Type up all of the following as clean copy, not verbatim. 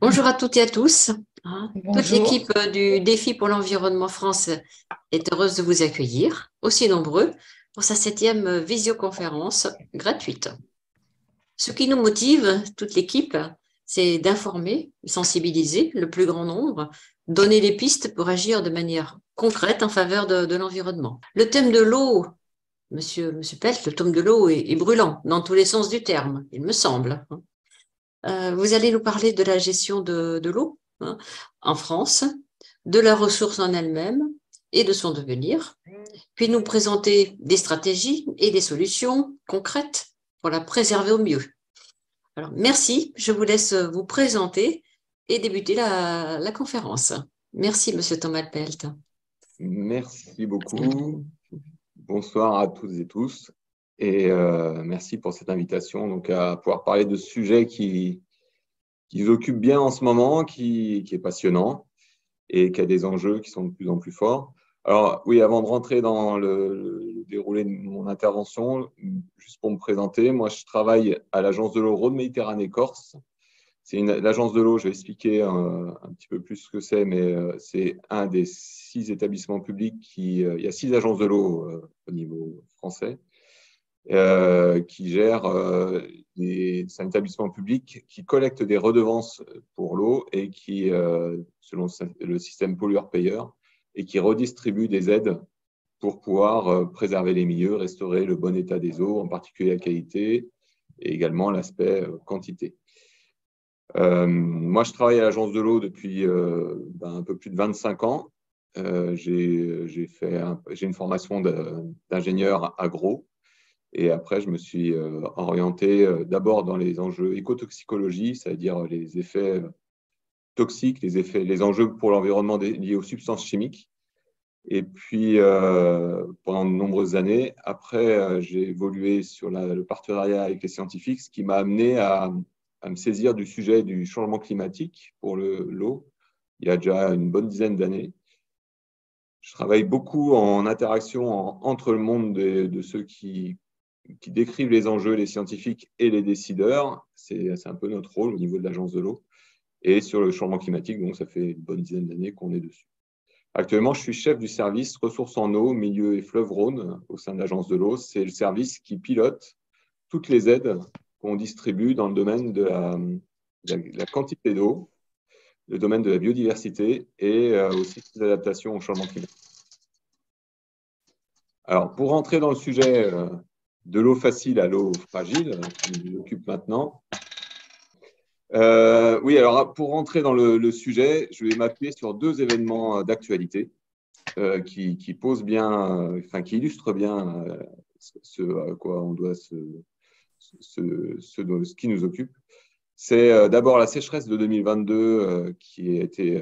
Bonjour à toutes et à tous. Toute Bonjour. l'équipe du Défi pour l'environnement France est heureuse de vous accueillir, aussi nombreux, pour sa septième visioconférence gratuite. Ce qui nous motive, toute l'équipe, c'est d'informer, sensibiliser le plus grand nombre, donner des pistes pour agir de manière concrète en faveur de l'environnement. Le thème de l'eau, Monsieur Pelt, le thème de l'eau est brûlant dans tous les sens du terme, il me semble. Vous allez nous parler de la gestion de l'eau en France, de la ressource en elle-même et de son devenir, puis nous présenter des stratégies et des solutions concrètes pour la préserver au mieux. Alors, merci, je vous laisse vous présenter et débuter la conférence. Merci, Monsieur Thomas Pelt. Merci beaucoup. Bonsoir à toutes et tous. Et merci pour cette invitation donc, à pouvoir parler de ce sujet qui nous occupe bien en ce moment, qui est passionnant et qui a des enjeux qui sont de plus en plus forts. Alors oui, avant de rentrer dans le déroulé de mon intervention, juste pour me présenter, moi je travaille à l'agence de l'eau Rhône-Méditerranée Corse. C'est l'agence de l'eau, je vais expliquer un petit peu plus ce que c'est, mais c'est un des 6 établissements publics il y a 6 agences de l'eau au niveau français, qui gèrent c'est un établissement public qui collecte des redevances pour l'eau et qui, selon le système pollueur-payeur, et qui redistribue des aides pour pouvoir préserver les milieux, restaurer le bon état des eaux, en particulier la qualité et également l'aspect quantité. Moi, je travaille à l'agence de l'eau depuis un peu plus de 25 ans. J'ai une formation d'ingénieur agro et après, je me suis orienté d'abord dans les enjeux écotoxicologie, c'est-à-dire les effets toxiques, les enjeux pour l'environnement liés aux substances chimiques. Et puis, pendant de nombreuses années, après, j'ai évolué sur le partenariat avec les scientifiques, ce qui m'a amené à me saisir du sujet du changement climatique pour l'eau, il y a déjà une bonne dizaine d'années. Je travaille beaucoup en interaction entre le monde de ceux qui décrivent les enjeux, les scientifiques et les décideurs. C'est un peu notre rôle au niveau de l'agence de l'eau. Et sur le changement climatique, donc ça fait une bonne dizaine d'années qu'on est dessus. Actuellement, je suis chef du service ressources en eau, milieu et fleuve Rhône au sein de l'agence de l'eau. C'est le service qui pilote toutes les aides qu'on distribue dans le domaine de la quantité d'eau, le domaine de la biodiversité et aussi des adaptations au changement climatique. Alors, pour rentrer dans le sujet de l'eau facile à l'eau fragile, qui nous occupe maintenant, oui, alors pour rentrer dans le sujet, je vais m'appuyer sur 2 événements d'actualité qui posent bien, qui illustrent bien ce à quoi on doit ce qui nous occupe. C'est d'abord la sécheresse de 2022 qui a été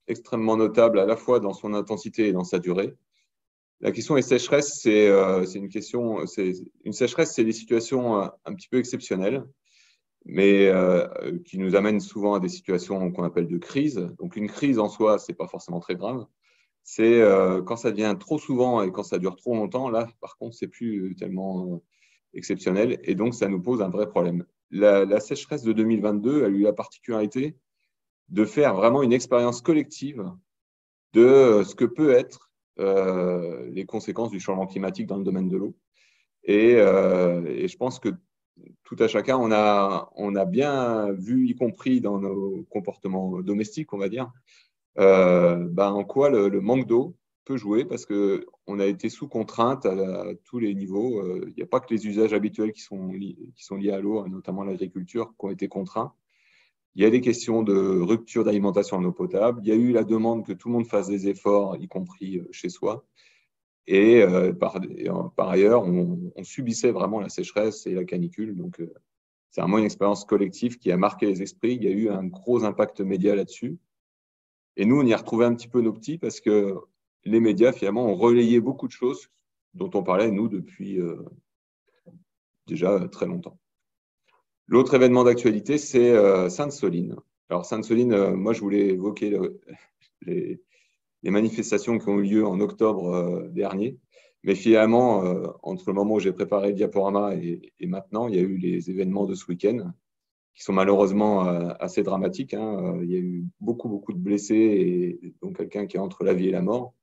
extrêmement notable à la fois dans son intensité et dans sa durée. La question des sécheresses, c'est une question, une sécheresse, c'est des situations un petit peu exceptionnelles, mais qui nous amènent souvent à des situations qu'on appelle de crise. Donc une crise en soi, c'est pas forcément très grave. C'est quand ça devient trop souvent et quand ça dure trop longtemps, là, par contre, c'est plus tellement exceptionnel et donc ça nous pose un vrai problème. La sécheresse de 2022 a eu la particularité de faire vraiment une expérience collective de ce que peut être les conséquences du changement climatique dans le domaine de l'eau. Et je pense que tout à chacun, on a bien vu, y compris dans nos comportements domestiques, on va dire, en quoi le manque d'eau peut jouer parce qu'on a été sous contrainte à tous les niveaux. Il n'y a pas que les usages habituels qui sont liés à l'eau, notamment l'agriculture, qui ont été contraints. Il y a des questions de rupture d'alimentation en eau potable. Il y a eu la demande que tout le monde fasse des efforts, y compris chez soi. Et par ailleurs, on subissait vraiment la sécheresse et la canicule. Donc, c'est vraiment une expérience collective qui a marqué les esprits. Il y a eu un gros impact média là-dessus. Et nous, on y a retrouvé un petit peu nos petits parce que les médias, finalement, ont relayé beaucoup de choses dont on parlait, nous, depuis déjà très longtemps. L'autre événement d'actualité, c'est Sainte-Soline. Alors, Sainte-Soline, moi, je voulais évoquer les, les manifestations qui ont eu lieu en octobre dernier. Mais finalement, entre le moment où j'ai préparé le diaporama et maintenant, il y a eu les événements de ce week-end qui sont malheureusement assez dramatiques, hein. Il y a eu beaucoup de blessés et donc quelqu'un qui est entre la vie et la mort.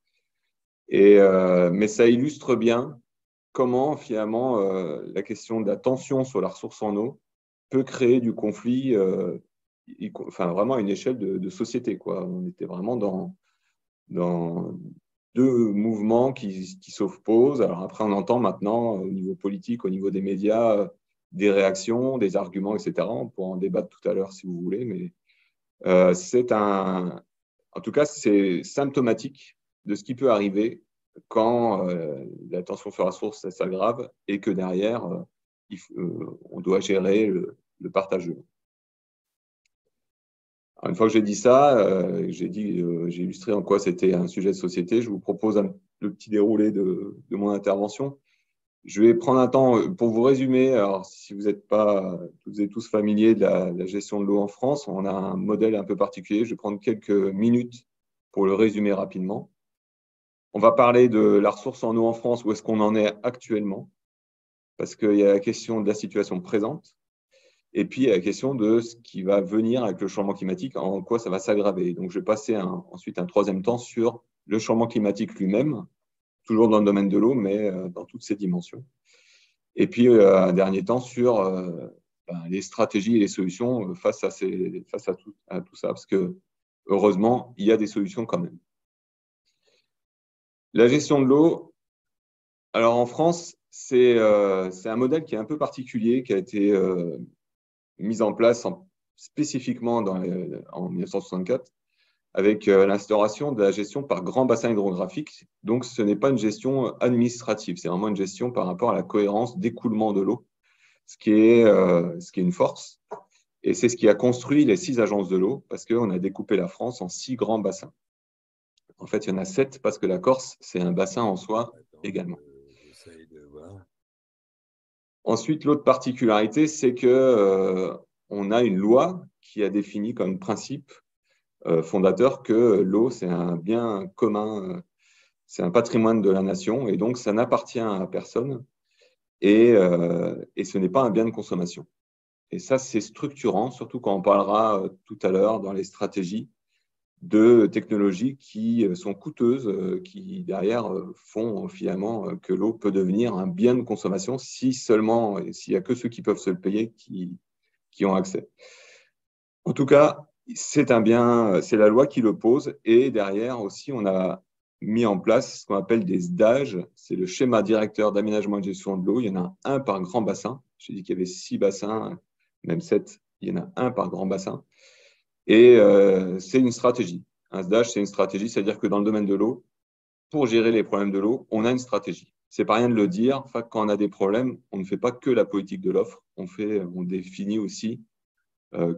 Mais ça illustre bien comment finalement la question de la tension sur la ressource en eau peut créer du conflit, enfin vraiment à une échelle de société, quoi. On était vraiment dans deux mouvements qui s'opposent. Alors après, on entend maintenant au niveau politique, au niveau des médias, des réactions, des arguments, etc. On pourra en débattre tout à l'heure si vous voulez, mais en tout cas, c'est symptomatique de ce qui peut arriver quand la tension sur la source s'aggrave et que derrière, on doit gérer le partage de l'eau. Une fois que j'ai dit ça, j'ai illustré en quoi c'était un sujet de société. Je vous propose le petit déroulé de mon intervention. Je vais prendre un temps pour vous résumer. Alors, si vous n'êtes pas toutes et tous familiers de la gestion de l'eau en France, on a un modèle un peu particulier. Je vais prendre quelques minutes pour le résumer rapidement. On va parler de la ressource en eau en France, où est-ce qu'on en est actuellement, parce qu'il y a la question de la situation présente, et puis il y a la question de ce qui va venir avec le changement climatique, en quoi ça va s'aggraver. Donc, je vais passer ensuite un troisième temps sur le changement climatique lui-même, toujours dans le domaine de l'eau, mais dans toutes ses dimensions. Et puis, un dernier temps sur les stratégies et les solutions face à tout ça, parce que heureusement, il y a des solutions quand même. La gestion de l'eau, alors en France, c'est un modèle qui est un peu particulier, qui a été mis en place spécifiquement en 1964, avec l'instauration de la gestion par grand bassin hydrographique. Donc, ce n'est pas une gestion administrative, c'est vraiment une gestion par rapport à la cohérence d'écoulement de l'eau, ce qui est une force. Et c'est ce qui a construit les 6 agences de l'eau, parce qu'on a découpé la France en 6 grands bassins. En fait, il y en a 7, parce que la Corse, c'est un bassin en soi également. Ensuite, l'autre particularité, c'est qu'on a une loi qui a défini comme principe fondateur que l'eau, c'est un bien commun, c'est un patrimoine de la nation, et donc ça n'appartient à personne, et ce n'est pas un bien de consommation. Et ça, c'est structurant, surtout quand on parlera tout à l'heure dans les stratégies de technologies qui sont coûteuses, qui derrière font finalement que l'eau peut devenir un bien de consommation s'il n'y a que ceux qui peuvent se le payer qui ont accès. En tout cas, c'est un bien, c'est la loi qui le pose, et derrière aussi, on a mis en place ce qu'on appelle des SDAGE, c'est le schéma directeur d'aménagement et de gestion de l'eau. Il y en a un par grand bassin. J'ai dit qu'il y avait 6 bassins, même 7, il y en a un par grand bassin. Et c'est une stratégie. Un SDAGE, c'est une stratégie, c'est-à-dire que dans le domaine de l'eau, pour gérer les problèmes de l'eau, on a une stratégie. C'est pas rien de le dire. Enfin, quand on a des problèmes, on ne fait pas que la politique de l'offre, on définit aussi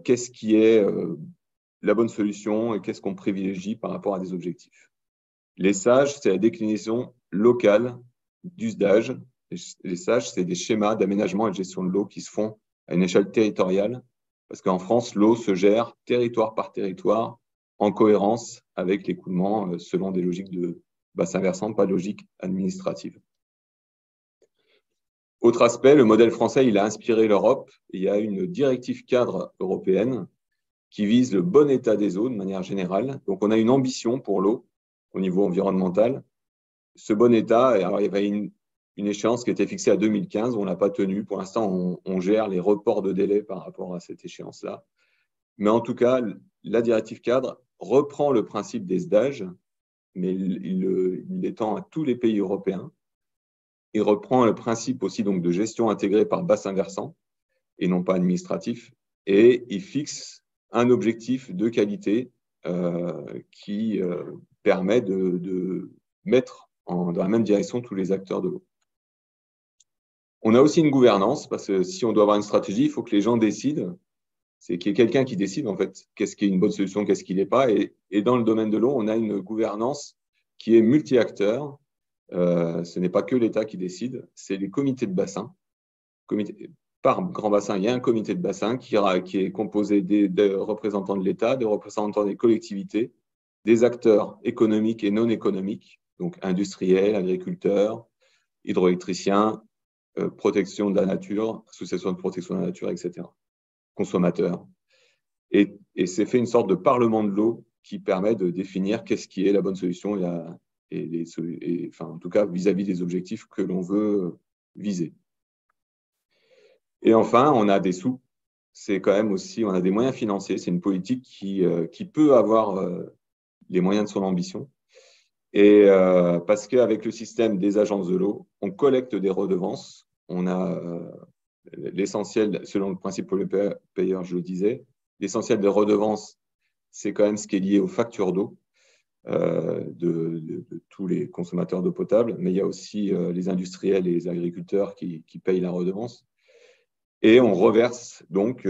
qu'est-ce qui est la bonne solution et qu'est-ce qu'on privilégie par rapport à des objectifs. Les SAGE, c'est la déclinaison locale du SDAGE. Les SAGE, c'est des schémas d'aménagement et de gestion de l'eau qui se font à une échelle territoriale, parce qu'en France, l'eau se gère territoire par territoire, en cohérence avec l'écoulement selon des logiques de bassin versant, pas de logique administrative. Autre aspect, le modèle français, il a inspiré l'Europe. Il y a une directive cadre européenne qui vise le bon état des eaux de manière générale. Donc, on a une ambition pour l'eau au niveau environnemental. Ce bon état, alors il y avait une échéance qui était fixée à 2015, on ne l'a pas tenue. Pour l'instant, on gère les reports de délai par rapport à cette échéance-là. Mais en tout cas, la directive cadre reprend le principe des SDAGE, mais il l'étend à tous les pays européens. Il reprend le principe aussi donc, de gestion intégrée par bassin versant et non pas administratif. Et il fixe un objectif de qualité qui permet de mettre dans la même direction tous les acteurs de l'eau. On a aussi une gouvernance, parce que si on doit avoir une stratégie, il faut que les gens décident. C'est qu'il y ait quelqu'un qui décide, en fait, qu'est-ce qui est une bonne solution, qu'est-ce qui n'est pas. Et dans le domaine de l'eau, on a une gouvernance qui est multi-acteurs. Ce n'est pas que l'État qui décide, c'est les comités de bassin. Par grand bassin, il y a un comité de bassin qui est composé des représentants de l'État, des représentants des collectivités, des acteurs économiques et non économiques, donc industriels, agriculteurs, hydroélectriciens, protection de la nature, associations de protection de la nature, etc. consommateurs. Et c'est fait une sorte de parlement de l'eau qui permet de définir qu'est-ce qui est la bonne solution enfin, en tout cas vis-à-vis des objectifs que l'on veut viser. Et enfin, on a des sous. C'est quand même aussi, on a des moyens financiers. C'est une politique qui peut avoir les moyens de son ambition. Et parce qu'avec le système des agences de l'eau, on collecte des redevances. On a l'essentiel, selon le principe pollueur-payeur, je le disais, l'essentiel des redevances, c'est quand même ce qui est lié aux factures d'eau de tous les consommateurs d'eau potable, mais il y a aussi les industriels et les agriculteurs qui payent la redevance. Et on reverse donc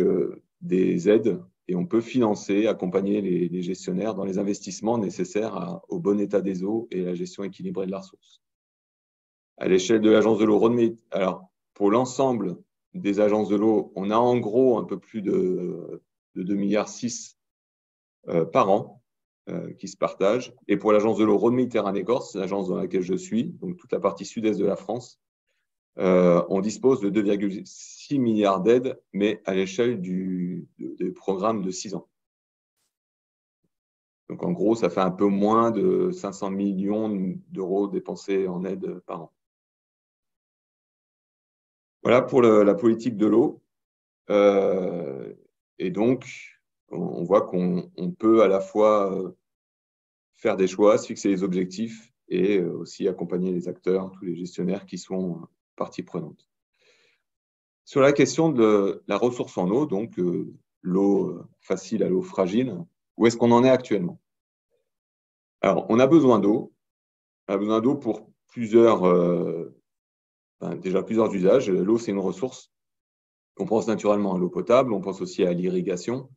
des aides et on peut financer, accompagner les gestionnaires dans les investissements nécessaires au bon état des eaux et à la gestion équilibrée de la ressource. À l'échelle de l'agence de l'eau, alors pour l'ensemble des agences de l'eau, on a en gros un peu plus de 2,6 milliards par an qui se partagent. Et pour l'agence de l'eau Rhône-Méditerranée-Corse, l'agence dans laquelle je suis, donc toute la partie sud-est de la France, on dispose de 2,6 milliards d'aides, mais à l'échelle du programme de 6 ans. Donc en gros, ça fait un peu moins de 500 millions d'euros dépensés en aide par an. Voilà pour la politique de l'eau. Et donc, on voit qu'on peut à la fois faire des choix, se fixer les objectifs et aussi accompagner les acteurs, tous les gestionnaires qui sont partie prenante. Sur la question de la ressource en eau, donc l'eau facile à l'eau fragile, où est-ce qu'on en est actuellement? Alors, on a besoin d'eau. On a besoin d'eau pour déjà plusieurs usages. L'eau, c'est une ressource. On pense naturellement à l'eau potable, on pense aussi à l'irrigation,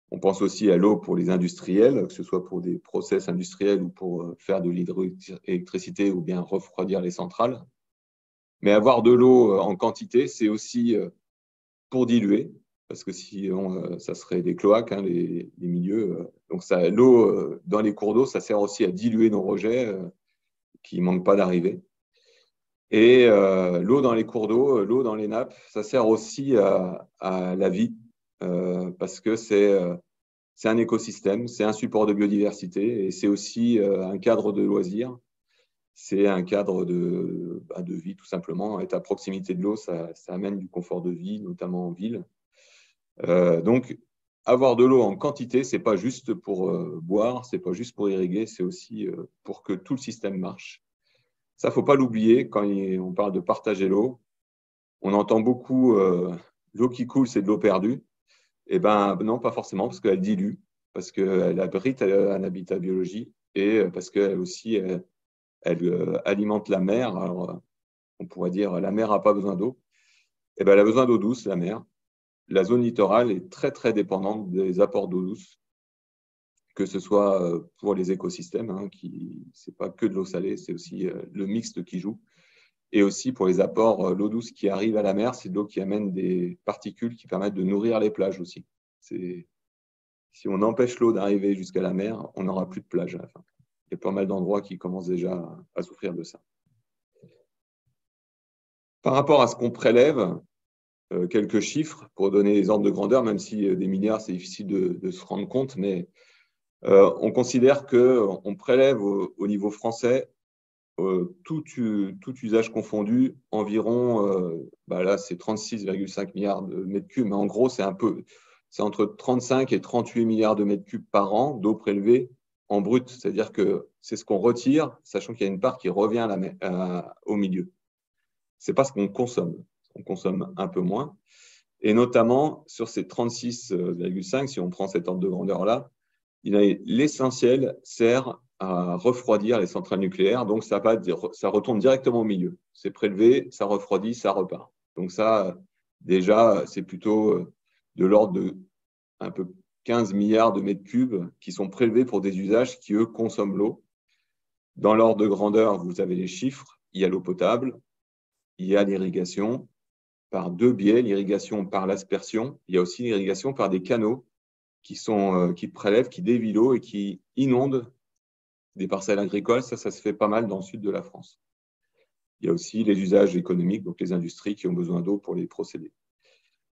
on pense aussi à l'eau pour les industriels, que ce soit pour des process industriels ou pour faire de l'hydroélectricité ou bien refroidir les centrales. Mais avoir de l'eau en quantité, c'est aussi pour diluer, parce que sinon, ça serait des cloaques, hein, les milieux. Donc, l'eau dans les cours d'eau, ça sert aussi à diluer nos rejets qui ne manquent pas d'arriver. Et l'eau dans les cours d'eau, l'eau dans les nappes, ça sert aussi à la vie, parce que c'est un écosystème, c'est un support de biodiversité et c'est aussi un cadre de loisirs. C'est un cadre de vie, tout simplement. Être à proximité de l'eau, ça amène du confort de vie, notamment en ville. Donc, avoir de l'eau en quantité, ce n'est pas juste pour boire, ce n'est pas juste pour irriguer, c'est aussi pour que tout le système marche. Ça, il ne faut pas l'oublier quand on parle de partager l'eau. On entend beaucoup l'eau qui coule, c'est de l'eau perdue. Eh bien, non, pas forcément, parce qu'elle dilue, parce qu'elle abrite un habitat biologique et parce qu'elle aussi, elle alimente la mer. Alors, on pourrait dire la mer n'a pas besoin d'eau. Eh bien, elle a besoin d'eau douce, la mer. La zone littorale est très, très dépendante des apports d'eau douce, que ce soit pour les écosystèmes, hein, ce n'est pas que de l'eau salée, c'est aussi le mixte qui joue. Et aussi pour les apports, l'eau douce qui arrive à la mer, c'est de l'eau qui amène des particules qui permettent de nourrir les plages aussi. Si on empêche l'eau d'arriver jusqu'à la mer, on n'aura plus de plage à la fin. Il y a pas mal d'endroits qui commencent déjà à souffrir de ça. Par rapport à ce qu'on prélève, quelques chiffres pour donner les ordres de grandeur, même si des milliards, c'est difficile de se rendre compte, mais on considère qu'on prélève au niveau français, tout usage confondu, environ, là c'est 36,5 milliards de mètres cubes, mais en gros c'est entre 35 et 38 milliards de mètres cubes par an d'eau prélevée en brut, c'est-à-dire que c'est ce qu'on retire, sachant qu'il y a une part qui revient au milieu. Ce n'est pas ce qu'on consomme. On consomme un peu moins. Et notamment, sur ces 36,5, si on prend cet ordre de grandeur-là, l'essentiel sert à refroidir les centrales nucléaires. Donc, ça retourne directement au milieu. C'est prélevé, ça refroidit, ça repart. Donc, ça, déjà, c'est plutôt de l'ordre de un peu 15 milliards de mètres cubes qui sont prélevés pour des usages qui, eux, consomment l'eau. Dans l'ordre de grandeur, vous avez les chiffres. Il y a l'eau potable, il y a l'irrigation par deux biais, l'irrigation par l'aspersion. Il y a aussi l'irrigation par des canaux qui prélèvent, qui dévient l'eau et qui inondent des parcelles agricoles. Ça se fait pas mal dans le sud de la France. Il y a aussi les usages économiques, donc les industries qui ont besoin d'eau pour les procédés.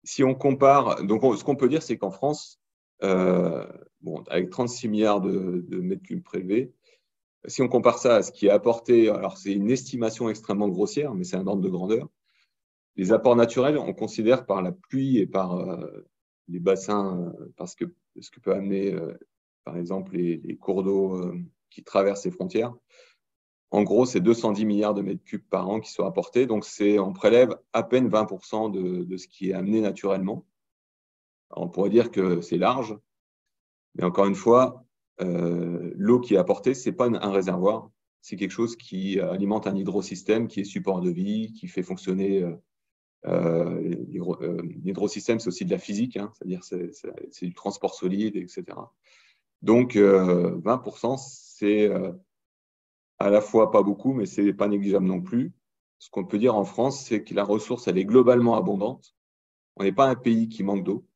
Si on compare, donc ce qu'on peut dire, c'est qu'en France, avec 36 milliards de mètres cubes prélevés, si on compare ça à ce qui est apporté, alors c'est une estimation extrêmement grossière, mais c'est un ordre de grandeur. Les apports naturels, on considère par la pluie et par les bassins, parce que ce que peut amener, par exemple, les cours d'eau qui traversent les frontières. En gros, c'est 210 milliards de mètres cubes par an qui sont apportés. Donc, on prélève à peine 20% de ce qui est amené naturellement. Alors, on pourrait dire que c'est large, mais encore une fois, l'eau qui est apportée, ce n'est pas un réservoir. C'est quelque chose qui alimente un hydrosystème qui est support de vie, qui fait fonctionner. L'hydrosystème, c'est aussi de la physique, hein, c'est-à-dire c'est du transport solide, etc. Donc, 20%, c'est à la fois pas beaucoup, mais ce n'est pas négligeable non plus. Ce qu'on peut dire en France, c'est que la ressource, elle est globalement abondante. On n'est pas un pays qui manque d'eau.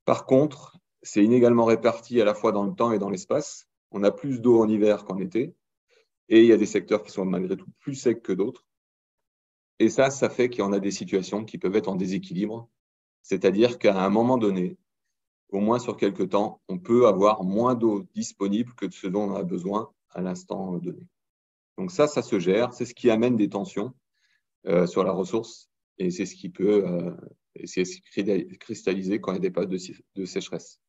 Par contre, c'est inégalement réparti à la fois dans le temps et dans l'espace. On a plus d'eau en hiver qu'en été. Et il y a des secteurs qui sont malgré tout plus secs que d'autres. Et ça fait qu'il y en a des situations qui peuvent être en déséquilibre. C'est-à-dire qu'à un moment donné, au moins sur quelques temps, on peut avoir moins d'eau disponible que de ce dont on a besoin à l'instant donné. Donc ça se gère. C'est ce qui amène des tensions sur la ressource. Et c'est ce qui peut cristalliser quand il y a des périodes de sécheresse.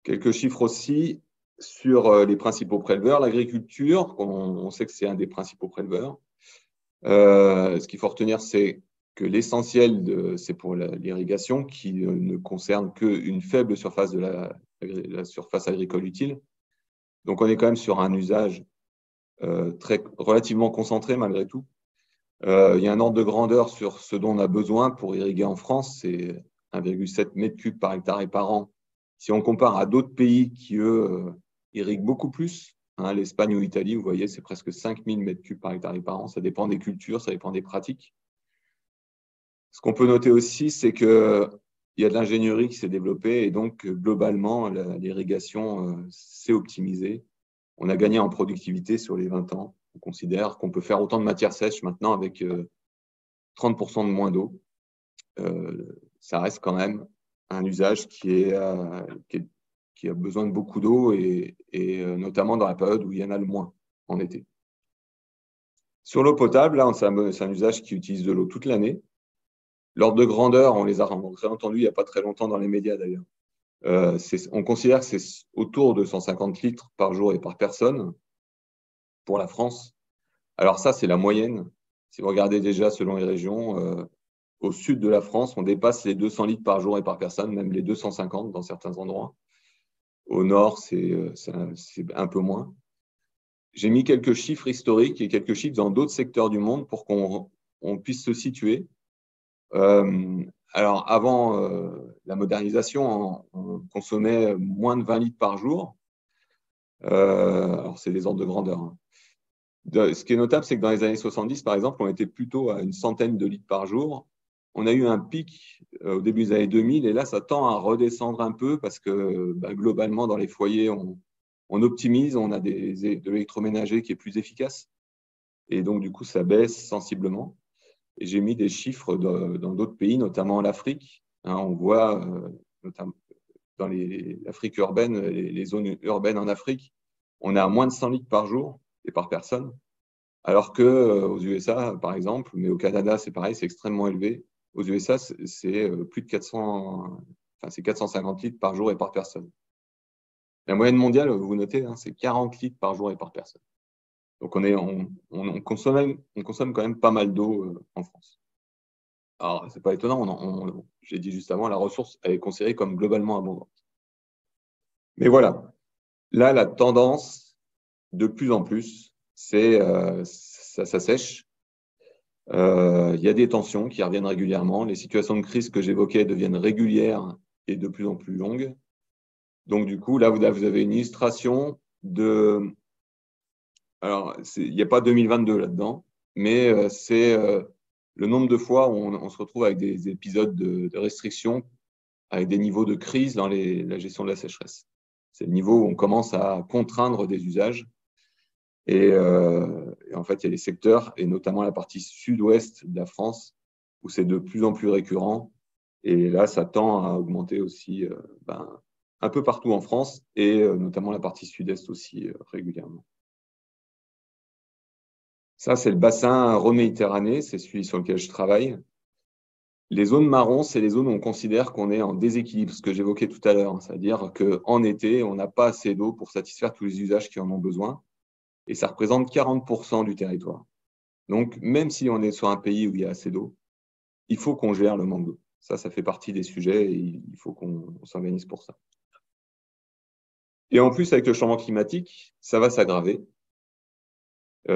Quelques chiffres aussi sur les principaux préleveurs. L'agriculture, on sait que c'est un des principaux préleveurs. Ce qu'il faut retenir, c'est que l'essentiel, c'est pour l'irrigation, qui ne concerne qu'une faible surface de la surface agricole utile. Donc, on est quand même sur un usage relativement concentré malgré tout. Il y a un ordre de grandeur sur ce dont on a besoin pour irriguer en France, c'est 1,7 mètres cubes par hectare et par an. Si on compare à d'autres pays qui, eux, irriguent beaucoup plus, hein, l'Espagne ou l'Italie, vous voyez, c'est presque 5000 mètres cubes par hectare et par an. Ça dépend des cultures, ça dépend des pratiques. Ce qu'on peut noter aussi, c'est qu'il y a de l'ingénierie qui s'est développée et donc, globalement, l'irrigation s'est optimisée. On a gagné en productivité sur les 20 ans. On considère qu'on peut faire autant de matière sèche maintenant avec 30% de moins d'eau. Ça reste quand même un usage qui a besoin de beaucoup d'eau et notamment dans la période où il y en a le moins en été. Sur l'eau potable, là, c'est un usage qui utilise de l'eau toute l'année. L'ordre de grandeur, on les a entendus il n'y a pas très longtemps dans les médias d'ailleurs. On considère que c'est autour de 150 litres par jour et par personne pour la France. Alors ça, c'est la moyenne. Si vous regardez déjà selon les régions, au sud de la France, on dépasse les 200 litres par jour et par personne, même les 250 dans certains endroits. Au nord, c'est un peu moins. J'ai mis quelques chiffres historiques et quelques chiffres dans d'autres secteurs du monde pour qu'on puisse se situer. Alors, avant la modernisation, on consommait moins de 20 litres par jour. Alors, c'est des ordres de grandeur, hein. Ce qui est notable, c'est que dans les années 70, par exemple, on était plutôt à une centaine de litres par jour. On a eu un pic au début des années 2000 et là, ça tend à redescendre un peu parce que globalement, dans les foyers, on optimise, on a de l'électroménager qui est plus efficace. Et donc, du coup, ça baisse sensiblement. Et j'ai mis des chiffres dans d'autres pays, notamment en Afrique. Hein, on voit, notamment dans l'Afrique urbaine, les zones urbaines en Afrique, on est à moins de 100 litres par jour et par personne. Alors qu'aux USA, par exemple, mais au Canada, c'est pareil, c'est extrêmement élevé. Aux USA, c'est plus de 450 litres par jour et par personne. La moyenne mondiale, vous notez, hein, c'est 40 litres par jour et par personne. Donc, on consomme quand même pas mal d'eau en France. Alors, ce n'est pas étonnant, j'ai dit juste avant, la ressource elle est considérée comme globalement abondante. Mais voilà, là, la tendance, de plus en plus, c'est ça sèche. Il y a des tensions qui reviennent régulièrement. Les situations de crise que j'évoquais deviennent régulières et de plus en plus longues. Donc, du coup, là, vous avez une illustration de… Alors, il n'y a pas 2022 là-dedans, mais c'est le nombre de fois où on se retrouve avec des épisodes de restrictions, avec des niveaux de crise dans la gestion de la sécheresse. C'est le niveau où on commence à contraindre des usages. Et en fait, il y a des secteurs, et notamment la partie sud-ouest de la France, où c'est de plus en plus récurrent. Et là, ça tend à augmenter aussi un peu partout en France et notamment la partie sud-est aussi régulièrement. Ça, c'est le bassin Rhône-Méditerranée, c'est celui sur lequel je travaille. Les zones marron, c'est les zones où on considère qu'on est en déséquilibre, ce que j'évoquais tout à l'heure, c'est-à-dire qu'en été, on n'a pas assez d'eau pour satisfaire tous les usages qui en ont besoin, et ça représente 40% du territoire. Donc, même si on est sur un pays où il y a assez d'eau, il faut qu'on gère le manque d'eau. Ça fait partie des sujets et il faut qu'on s'organise pour ça. Et en plus, avec le changement climatique, ça va s'aggraver. Je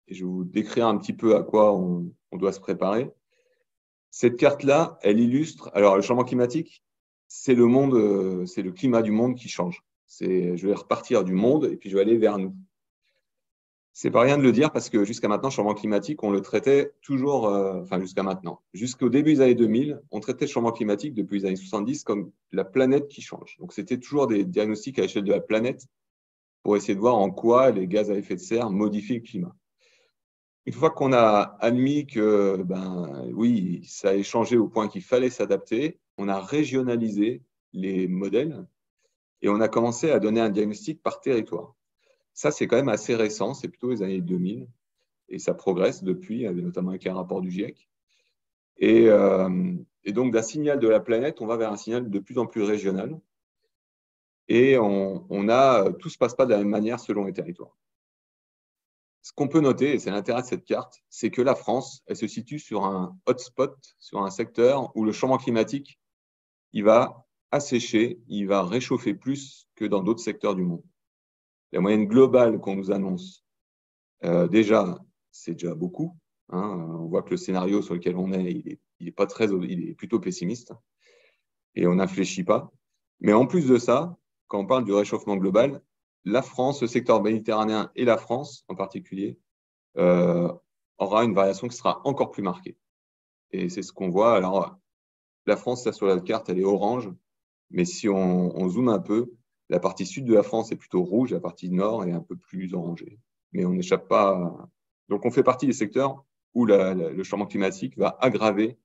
vais vous décrire un petit peu à quoi on doit se préparer. Cette carte-là, elle illustre. Alors, le changement climatique, c'est le monde, c'est le climat du monde qui change. Je vais repartir du monde et puis je vais aller vers nous. C'est pas rien de le dire parce que jusqu'à maintenant, le changement climatique, on le traitait toujours, enfin jusqu'à maintenant. Jusqu'au début des années 2000, on traitait le changement climatique depuis les années 70 comme la planète qui change. Donc, c'était toujours des diagnostics à l'échelle de la planète pour essayer de voir en quoi les gaz à effet de serre modifient le climat. Une fois qu'on a admis que, oui, ça a changé au point qu'il fallait s'adapter, on a régionalisé les modèles et on a commencé à donner un diagnostic par territoire. Ça, c'est quand même assez récent, c'est plutôt les années 2000 et ça progresse depuis, notamment avec un rapport du GIEC. Et donc, d'un signal de la planète, on va vers un signal de plus en plus régional et tout se passe pas de la même manière selon les territoires. Ce qu'on peut noter, et c'est l'intérêt de cette carte, c'est que la France, elle se situe sur un hotspot, sur un secteur où le changement climatique, il va assécher, il va réchauffer plus que dans d'autres secteurs du monde. La moyenne globale qu'on nous annonce, déjà, c'est déjà beaucoup. On voit que le scénario sur lequel on est, il est plutôt pessimiste et on n'infléchit pas. Mais en plus de ça, quand on parle du réchauffement global, la France, le secteur méditerranéen et la France en particulier, aura une variation qui sera encore plus marquée. Et c'est ce qu'on voit. Alors, la France, là, sur la carte, elle est orange, mais si on zoome un peu, la partie sud de la France est plutôt rouge, la partie nord est un peu plus orangée. Mais on n'échappe pas. Donc, on fait partie des secteurs où le changement climatique va aggraver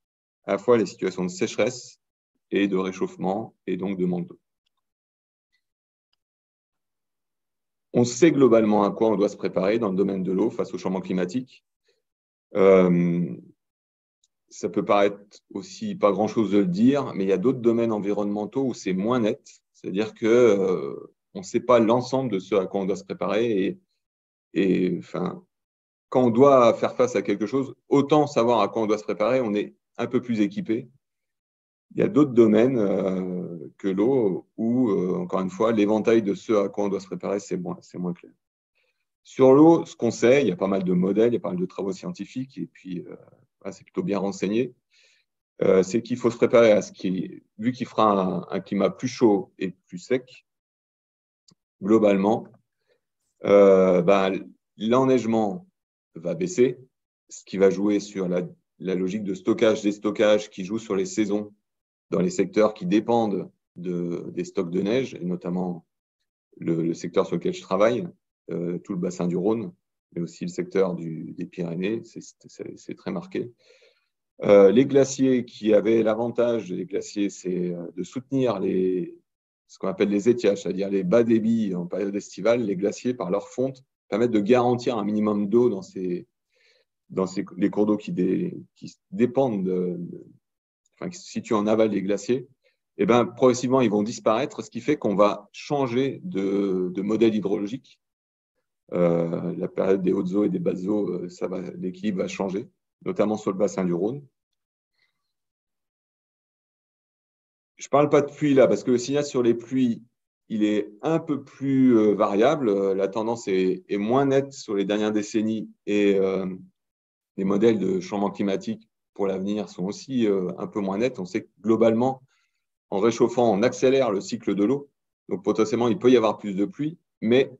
à la fois les situations de sécheresse et de réchauffement, et donc de manque d'eau. On sait globalement à quoi on doit se préparer dans le domaine de l'eau face au changement climatique. Ça peut paraître aussi pas grand-chose de le dire, mais il y a d'autres domaines environnementaux où c'est moins net. C'est-à-dire que on ne sait pas l'ensemble de ce à quoi on doit se préparer. Enfin, quand on doit faire face à quelque chose, autant savoir à quoi on doit se préparer, on est un peu plus équipé. Il y a d'autres domaines que l'eau où, encore une fois, l'éventail de ce à quoi on doit se préparer, c'est moins clair. Sur l'eau, ce qu'on sait, il y a pas mal de modèles, il y a pas mal de travaux scientifiques, et puis c'est plutôt bien renseigné. C'est qu'il faut se préparer à vu qu'il fera un climat plus chaud et plus sec, globalement, l'enneigement va baisser, ce qui va jouer sur la logique de stockage, déstockage qui joue sur les saisons dans les secteurs qui dépendent des stocks de neige, et notamment le secteur sur lequel je travaille, tout le bassin du Rhône, mais aussi le secteur des Pyrénées, c'est très marqué. Les glaciers qui avaient l'avantage des glaciers, c'est de soutenir ce qu'on appelle les étiages, c'est-à-dire les bas débits en période estivale. Les glaciers, par leur fonte, permettent de garantir un minimum d'eau dans les cours d'eau qui dépendent qui se situent en aval des glaciers. Et progressivement, ils vont disparaître, ce qui fait qu'on va changer de modèle hydrologique. La période des hautes eaux et des basses eaux, l'équilibre va changer, notamment sur le bassin du Rhône. Je ne parle pas de pluie là, parce que le signal sur les pluies, il est un peu plus variable. La tendance est moins nette sur les dernières décennies et les modèles de changement climatique pour l'avenir sont aussi un peu moins nets. On sait que globalement, en réchauffant, on accélère le cycle de l'eau. Donc potentiellement, il peut y avoir plus de pluie, mais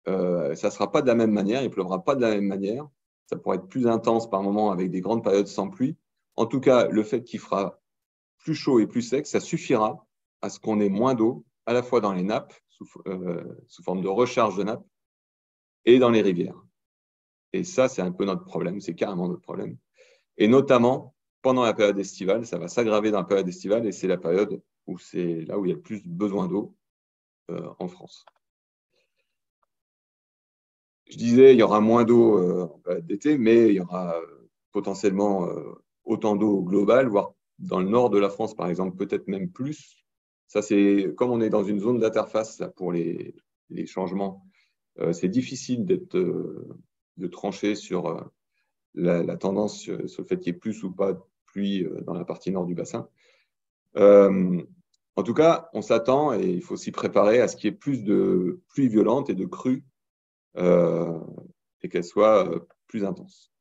ça ne sera pas de la même manière, il ne pleuvra pas de la même manière. Ça pourrait être plus intense par moment avec des grandes périodes sans pluie. En tout cas, le fait qu'il fera plus chaud et plus sec, ça suffira à ce qu'on ait moins d'eau, à la fois dans les nappes, sous forme de recharge de nappes, et dans les rivières. Et ça, c'est un peu notre problème, c'est carrément notre problème. Et notamment, pendant la période estivale, ça va s'aggraver dans la période estivale et c'est la période où c'est là où il y a le plus besoin d'eau en France. Je disais, il y aura moins d'eau en période d'été, mais il y aura potentiellement autant d'eau globale, voire dans le nord de la France, par exemple, peut-être même plus. Ça, c'est comme on est dans une zone d'interface pour les changements, c'est difficile de trancher sur la tendance, sur le fait qu'il y ait plus ou pas de pluie dans la partie nord du bassin. En tout cas, on s'attend et il faut s'y préparer à ce qu'il y ait plus de pluie violente et de crues et qu'elle soit plus intense.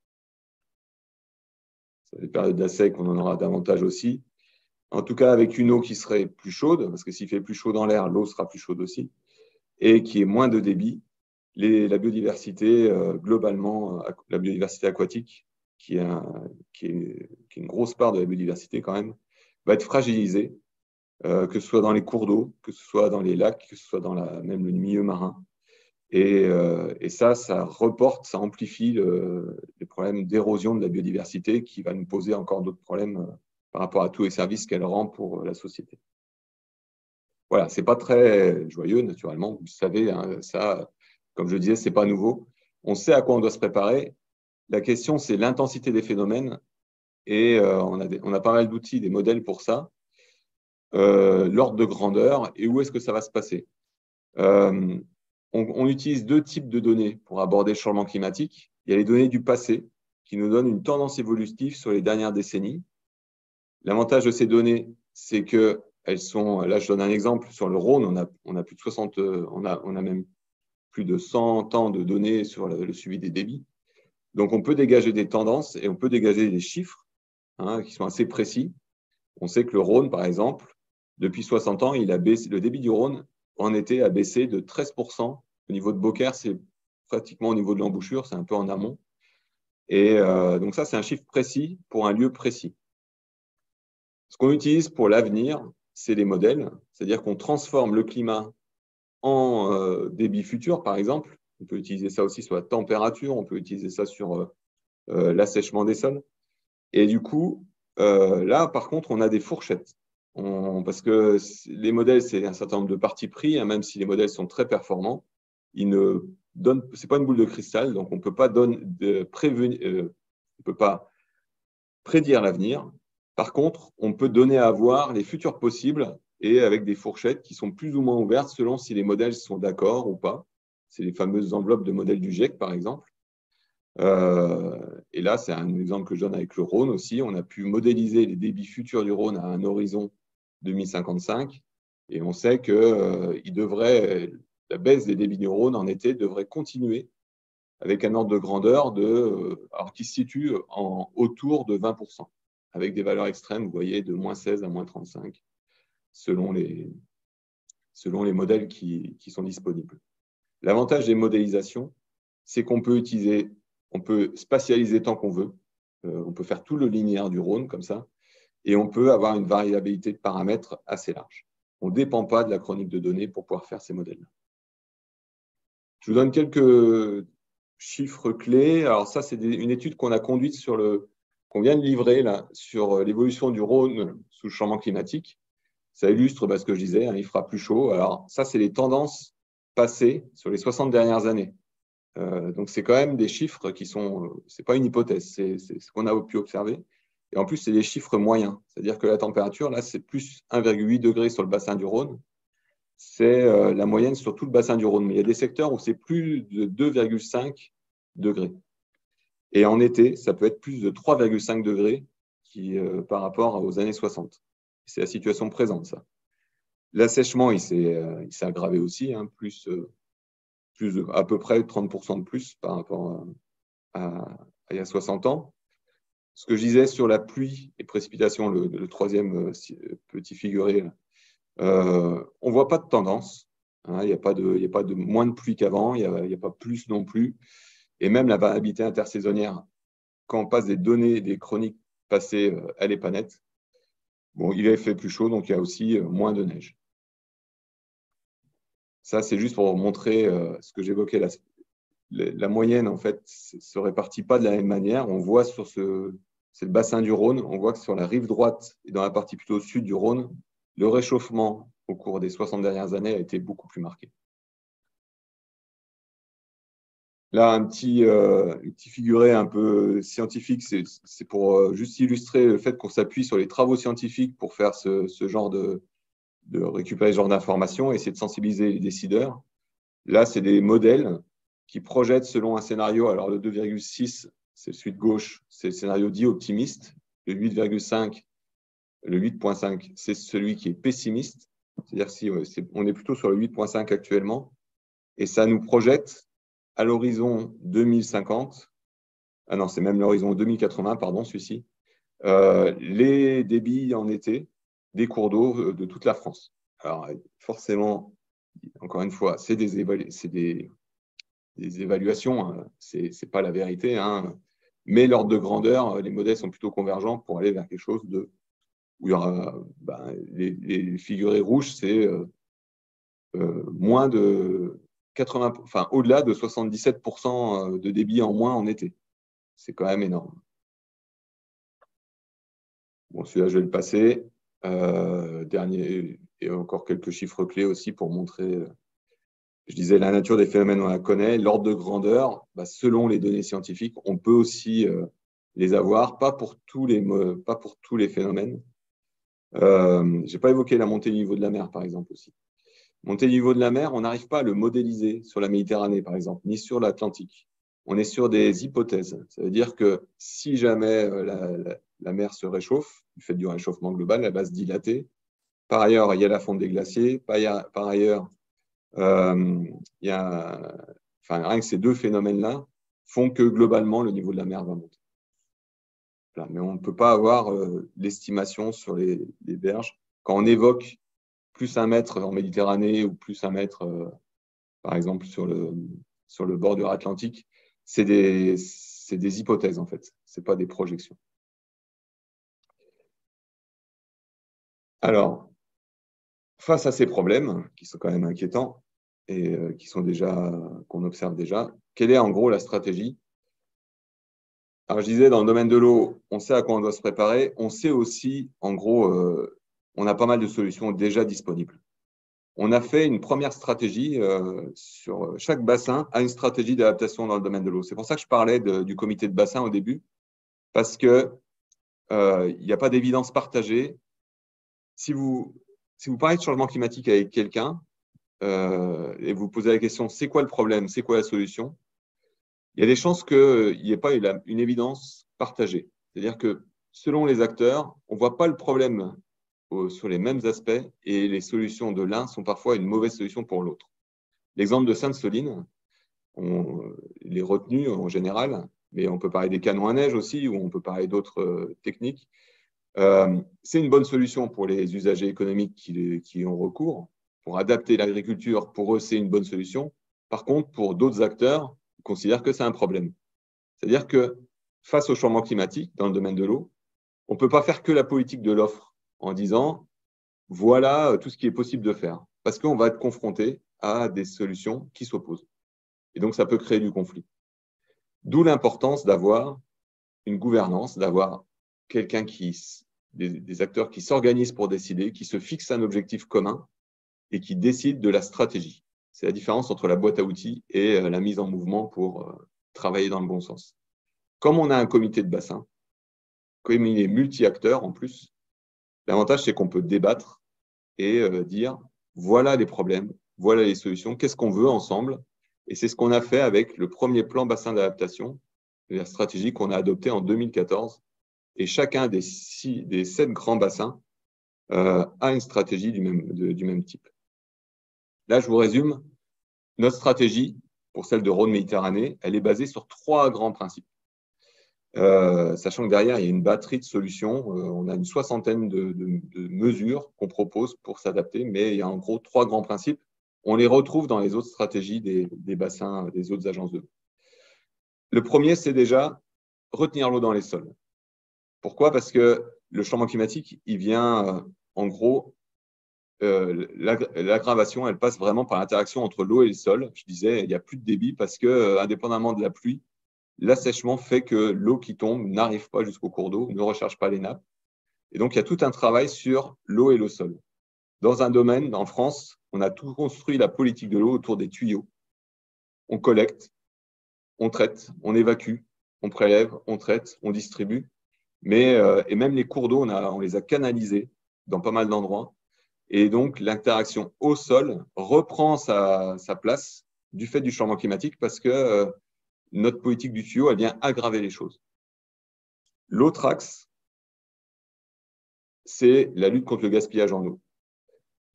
C'est des périodes d'assec qu'on en aura davantage aussi. En tout cas, avec une eau qui serait plus chaude, parce que s'il fait plus chaud dans l'air, l'eau sera plus chaude aussi, et qui ait moins de débit, la biodiversité, globalement, la biodiversité aquatique, qui est une grosse part de la biodiversité quand même, va être fragilisée, que ce soit dans les cours d'eau, que ce soit dans les lacs, que ce soit dans même le milieu marin. Et ça reporte, ça amplifie les problèmes d'érosion de la biodiversité qui va nous poser encore d'autres problèmes par rapport à tous les services qu'elle rend pour la société. Voilà, ce n'est pas très joyeux, naturellement. Vous savez, hein, ça, comme je disais, ce n'est pas nouveau. On sait à quoi on doit se préparer. La question, c'est l'intensité des phénomènes. Et on a pas mal d'outils, des modèles pour ça. L'ordre de grandeur et où est-ce que ça va se passer. On utilise deux types de données pour aborder le changement climatique. Il y a les données du passé qui nous donnent une tendance évolutive sur les dernières décennies. L'avantage de ces données, c'est qu'elles sont, là je donne un exemple, sur le Rhône, on a plus de 60, on a même plus de 100 ans de données sur le suivi des débits. Donc on peut dégager des tendances et on peut dégager des chiffres qui sont assez précis. On sait que le Rhône, par exemple, depuis 60 ans, il a baissé, le débit du Rhône en été a baissé de 13%. Au niveau de Beaucaire, c'est pratiquement au niveau de l'embouchure, c'est un peu en amont. Et donc ça, c'est un chiffre précis pour un lieu précis. Ce qu'on utilise pour l'avenir, c'est les modèles, c'est-à-dire qu'on transforme le climat en débit futur, par exemple. On peut utiliser ça aussi sur la température, on peut utiliser ça sur l'assèchement des sols. Et du coup, là, par contre, on a des fourchettes. Parce que les modèles, c'est un certain nombre de partis pris, hein, même si les modèles sont très performants, ce n'est pas une boule de cristal, donc on ne peut pas on peut pas prédire l'avenir. Par contre, on peut donner à voir les futurs possibles et avec des fourchettes qui sont plus ou moins ouvertes selon si les modèles sont d'accord ou pas. C'est les fameuses enveloppes de modèles du GIEC, par exemple. Et là, c'est un exemple que je donne avec le Rhône aussi. On a pu modéliser les débits futurs du Rhône à un horizon 2055. Et on sait que la baisse des débits du Rhône en été devrait continuer avec un ordre de grandeur qui se situe autour de 20%, avec des valeurs extrêmes, vous voyez, de moins 16 à moins 35, selon les modèles qui sont disponibles. L'avantage des modélisations, c'est qu'on peut spatialiser tant qu'on veut. On peut faire tout le linéaire du Rhône comme ça, et on peut avoir une variabilité de paramètres assez large. On ne dépend pas de la chronique de données pour pouvoir faire ces modèles-là. Je vous donne quelques chiffres clés. Alors ça, c'est une étude qu'on a conduite qu'on vient de livrer là, sur l'évolution du Rhône sous le changement climatique. Ça illustre ce que je disais, hein, il fera plus chaud. Alors ça, c'est les tendances passées sur les 60 dernières années. Donc, c'est quand même des chiffres qui sont, c'est pas une hypothèse, c'est ce qu'on a pu observer. Et en plus, c'est des chiffres moyens. C'est-à-dire que la température, là, c'est plus 1,8 degré sur le bassin du Rhône. C'est la moyenne sur tout le bassin du Rhône. Mais il y a des secteurs où c'est plus de 2,5 degrés. Et en été, ça peut être plus de 3,5 degrés par rapport aux années 60. C'est la situation présente, ça. L'assèchement, il s'est aggravé aussi, hein, à peu près 30% de plus par rapport à il y a 60 ans. Ce que je disais sur la pluie et précipitation, le troisième petit figuré, on ne voit pas de tendance. Hein, il n'y a pas de moins de pluie qu'avant, il n'y a pas plus non plus. Et même la variabilité intersaisonnière, quand on passe des données, des chroniques passées, elle n'est pas nette. Bon, il a fait plus chaud, donc il y a aussi moins de neige. Ça, c'est juste pour montrer ce que j'évoquais la moyenne, en fait, se répartit pas de la même manière. On voit sur c'est le bassin du Rhône. On voit que sur la rive droite et dans la partie plutôt sud du Rhône, le réchauffement au cours des 60 dernières années a été beaucoup plus marqué. Là, un petit figuré un peu scientifique, c'est pour juste illustrer le fait qu'on s'appuie sur les travaux scientifiques pour faire ce genre de récupérer ce genre d'informations et essayer de sensibiliser les décideurs. Là, c'est des modèles qui projettent selon un scénario. Alors, le 2,6, c'est celui de gauche, c'est le scénario dit optimiste. Le 8,5, le 8,5, c'est celui qui est pessimiste. C'est-à-dire si on est plutôt sur le 8,5 actuellement. Et ça nous projette à l'horizon 2050, ah non, c'est même l'horizon 2080, pardon, celui-ci, les débits en été des cours d'eau de toute la France. Alors, forcément, encore une fois, c'est des évaluations, hein. C'est pas la vérité, hein. Mais l'ordre de grandeur, les modèles sont plutôt convergents pour aller vers quelque chose où il y aura les figurés rouges, c'est moins de 80, enfin au-delà de 77% de débit en moins en été. C'est quand même énorme. Bon, celui-là, je vais le passer. Dernier, et encore quelques chiffres clés aussi pour montrer. Je disais, la nature des phénomènes, on la connaît. L'ordre de grandeur, selon les données scientifiques, on peut aussi les avoir, pas pour tous les phénomènes. Je n'ai pas évoqué la montée du niveau de la mer, par exemple, aussi. Montée du niveau de la mer, on n'arrive pas à le modéliser sur la Méditerranée, par exemple, ni sur l'Atlantique. On est sur des hypothèses. Ça veut dire que si jamais la mer se réchauffe, du fait du réchauffement global, elle va se dilater. Par ailleurs, il y a la fonte des glaciers. Par ailleurs, rien que ces deux phénomènes-là font que globalement, le niveau de la mer va monter. Voilà. Mais on ne peut pas avoir l'estimation sur les berges. Quand on évoque plus 1 mètre en Méditerranée ou plus 1 mètre, par exemple, sur le bord Atlantique, c'est des hypothèses, en fait. Ce n'est pas des projections. Alors, face à ces problèmes, qui sont quand même inquiétants et qu'on observe déjà, quelle est en gros la stratégie? Alors, je disais, dans le domaine de l'eau, on sait à quoi on doit se préparer. On sait aussi, en gros, on a pas mal de solutions déjà disponibles. On a fait une première stratégie sur chaque bassin a une stratégie d'adaptation dans le domaine de l'eau. C'est pour ça que je parlais du comité de bassin au début, parce que il n'y a pas d'évidence partagée. Si vous parlez de changement climatique avec quelqu'un et vous posez la question, c'est quoi le problème, c'est quoi la solution? Il y a des chances qu'il n'y ait pas une évidence partagée. C'est-à-dire que selon les acteurs, on ne voit pas le problème sur les mêmes aspects et les solutions de l'un sont parfois une mauvaise solution pour l'autre. L'exemple de Sainte-Soline, il est retenu en général, mais on peut parler des canons à neige aussi, ou on peut parler d'autres techniques. C'est une bonne solution pour les usagers économiques qui ont recours. Pour adapter l'agriculture, pour eux, c'est une bonne solution. Par contre, pour d'autres acteurs, ils considèrent que c'est un problème. C'est-à-dire que face au changement climatique, dans le domaine de l'eau, on ne peut pas faire que la politique de l'offre en disant voilà tout ce qui est possible de faire. Parce qu'on va être confronté à des solutions qui s'opposent. Et donc, ça peut créer du conflit. D'où l'importance d'avoir une gouvernance, d'avoir des acteurs qui s'organisent pour décider, qui se fixent un objectif commun et qui décident de la stratégie. C'est la différence entre la boîte à outils et la mise en mouvement pour travailler dans le bon sens. Comme on a un comité de bassin, comme il est multi-acteurs en plus, l'avantage, c'est qu'on peut débattre et dire voilà les problèmes, voilà les solutions, qu'est-ce qu'on veut ensemble. Et c'est ce qu'on a fait avec le premier plan bassin d'adaptation, la stratégie qu'on a adoptée en 2014. Et chacun des 7 grands bassins a une stratégie du même type. Là, je vous résume. Notre stratégie, pour celle de Rhône-Méditerranée, elle est basée sur 3 grands principes. Sachant que derrière, il y a une batterie de solutions. On a une soixantaine de mesures qu'on propose pour s'adapter, mais il y a en gros 3 grands principes. On les retrouve dans les autres stratégies des bassins, des autres agences de l'eau. Le premier, c'est déjà retenir l'eau dans les sols. Pourquoi? Parce que le changement climatique, il vient, en gros, l'aggravation, elle passe vraiment par l'interaction entre l'eau et le sol. Je disais, il n'y a plus de débit parce que, indépendamment de la pluie, l'assèchement fait que l'eau qui tombe n'arrive pas jusqu'au cours d'eau, ne recharge pas les nappes. Et donc, il y a tout un travail sur l'eau et le sol. Dans un domaine, en France, on a tout construit la politique de l'eau autour des tuyaux. On collecte, on traite, on évacue, on prélève, on traite, on distribue. Et même les cours d'eau, on les a canalisés dans pas mal d'endroits. Et donc, l'interaction au sol reprend sa place du fait du changement climatique parce que notre politique du tuyau, elle vient aggraver les choses. L'autre axe, c'est la lutte contre le gaspillage en eau.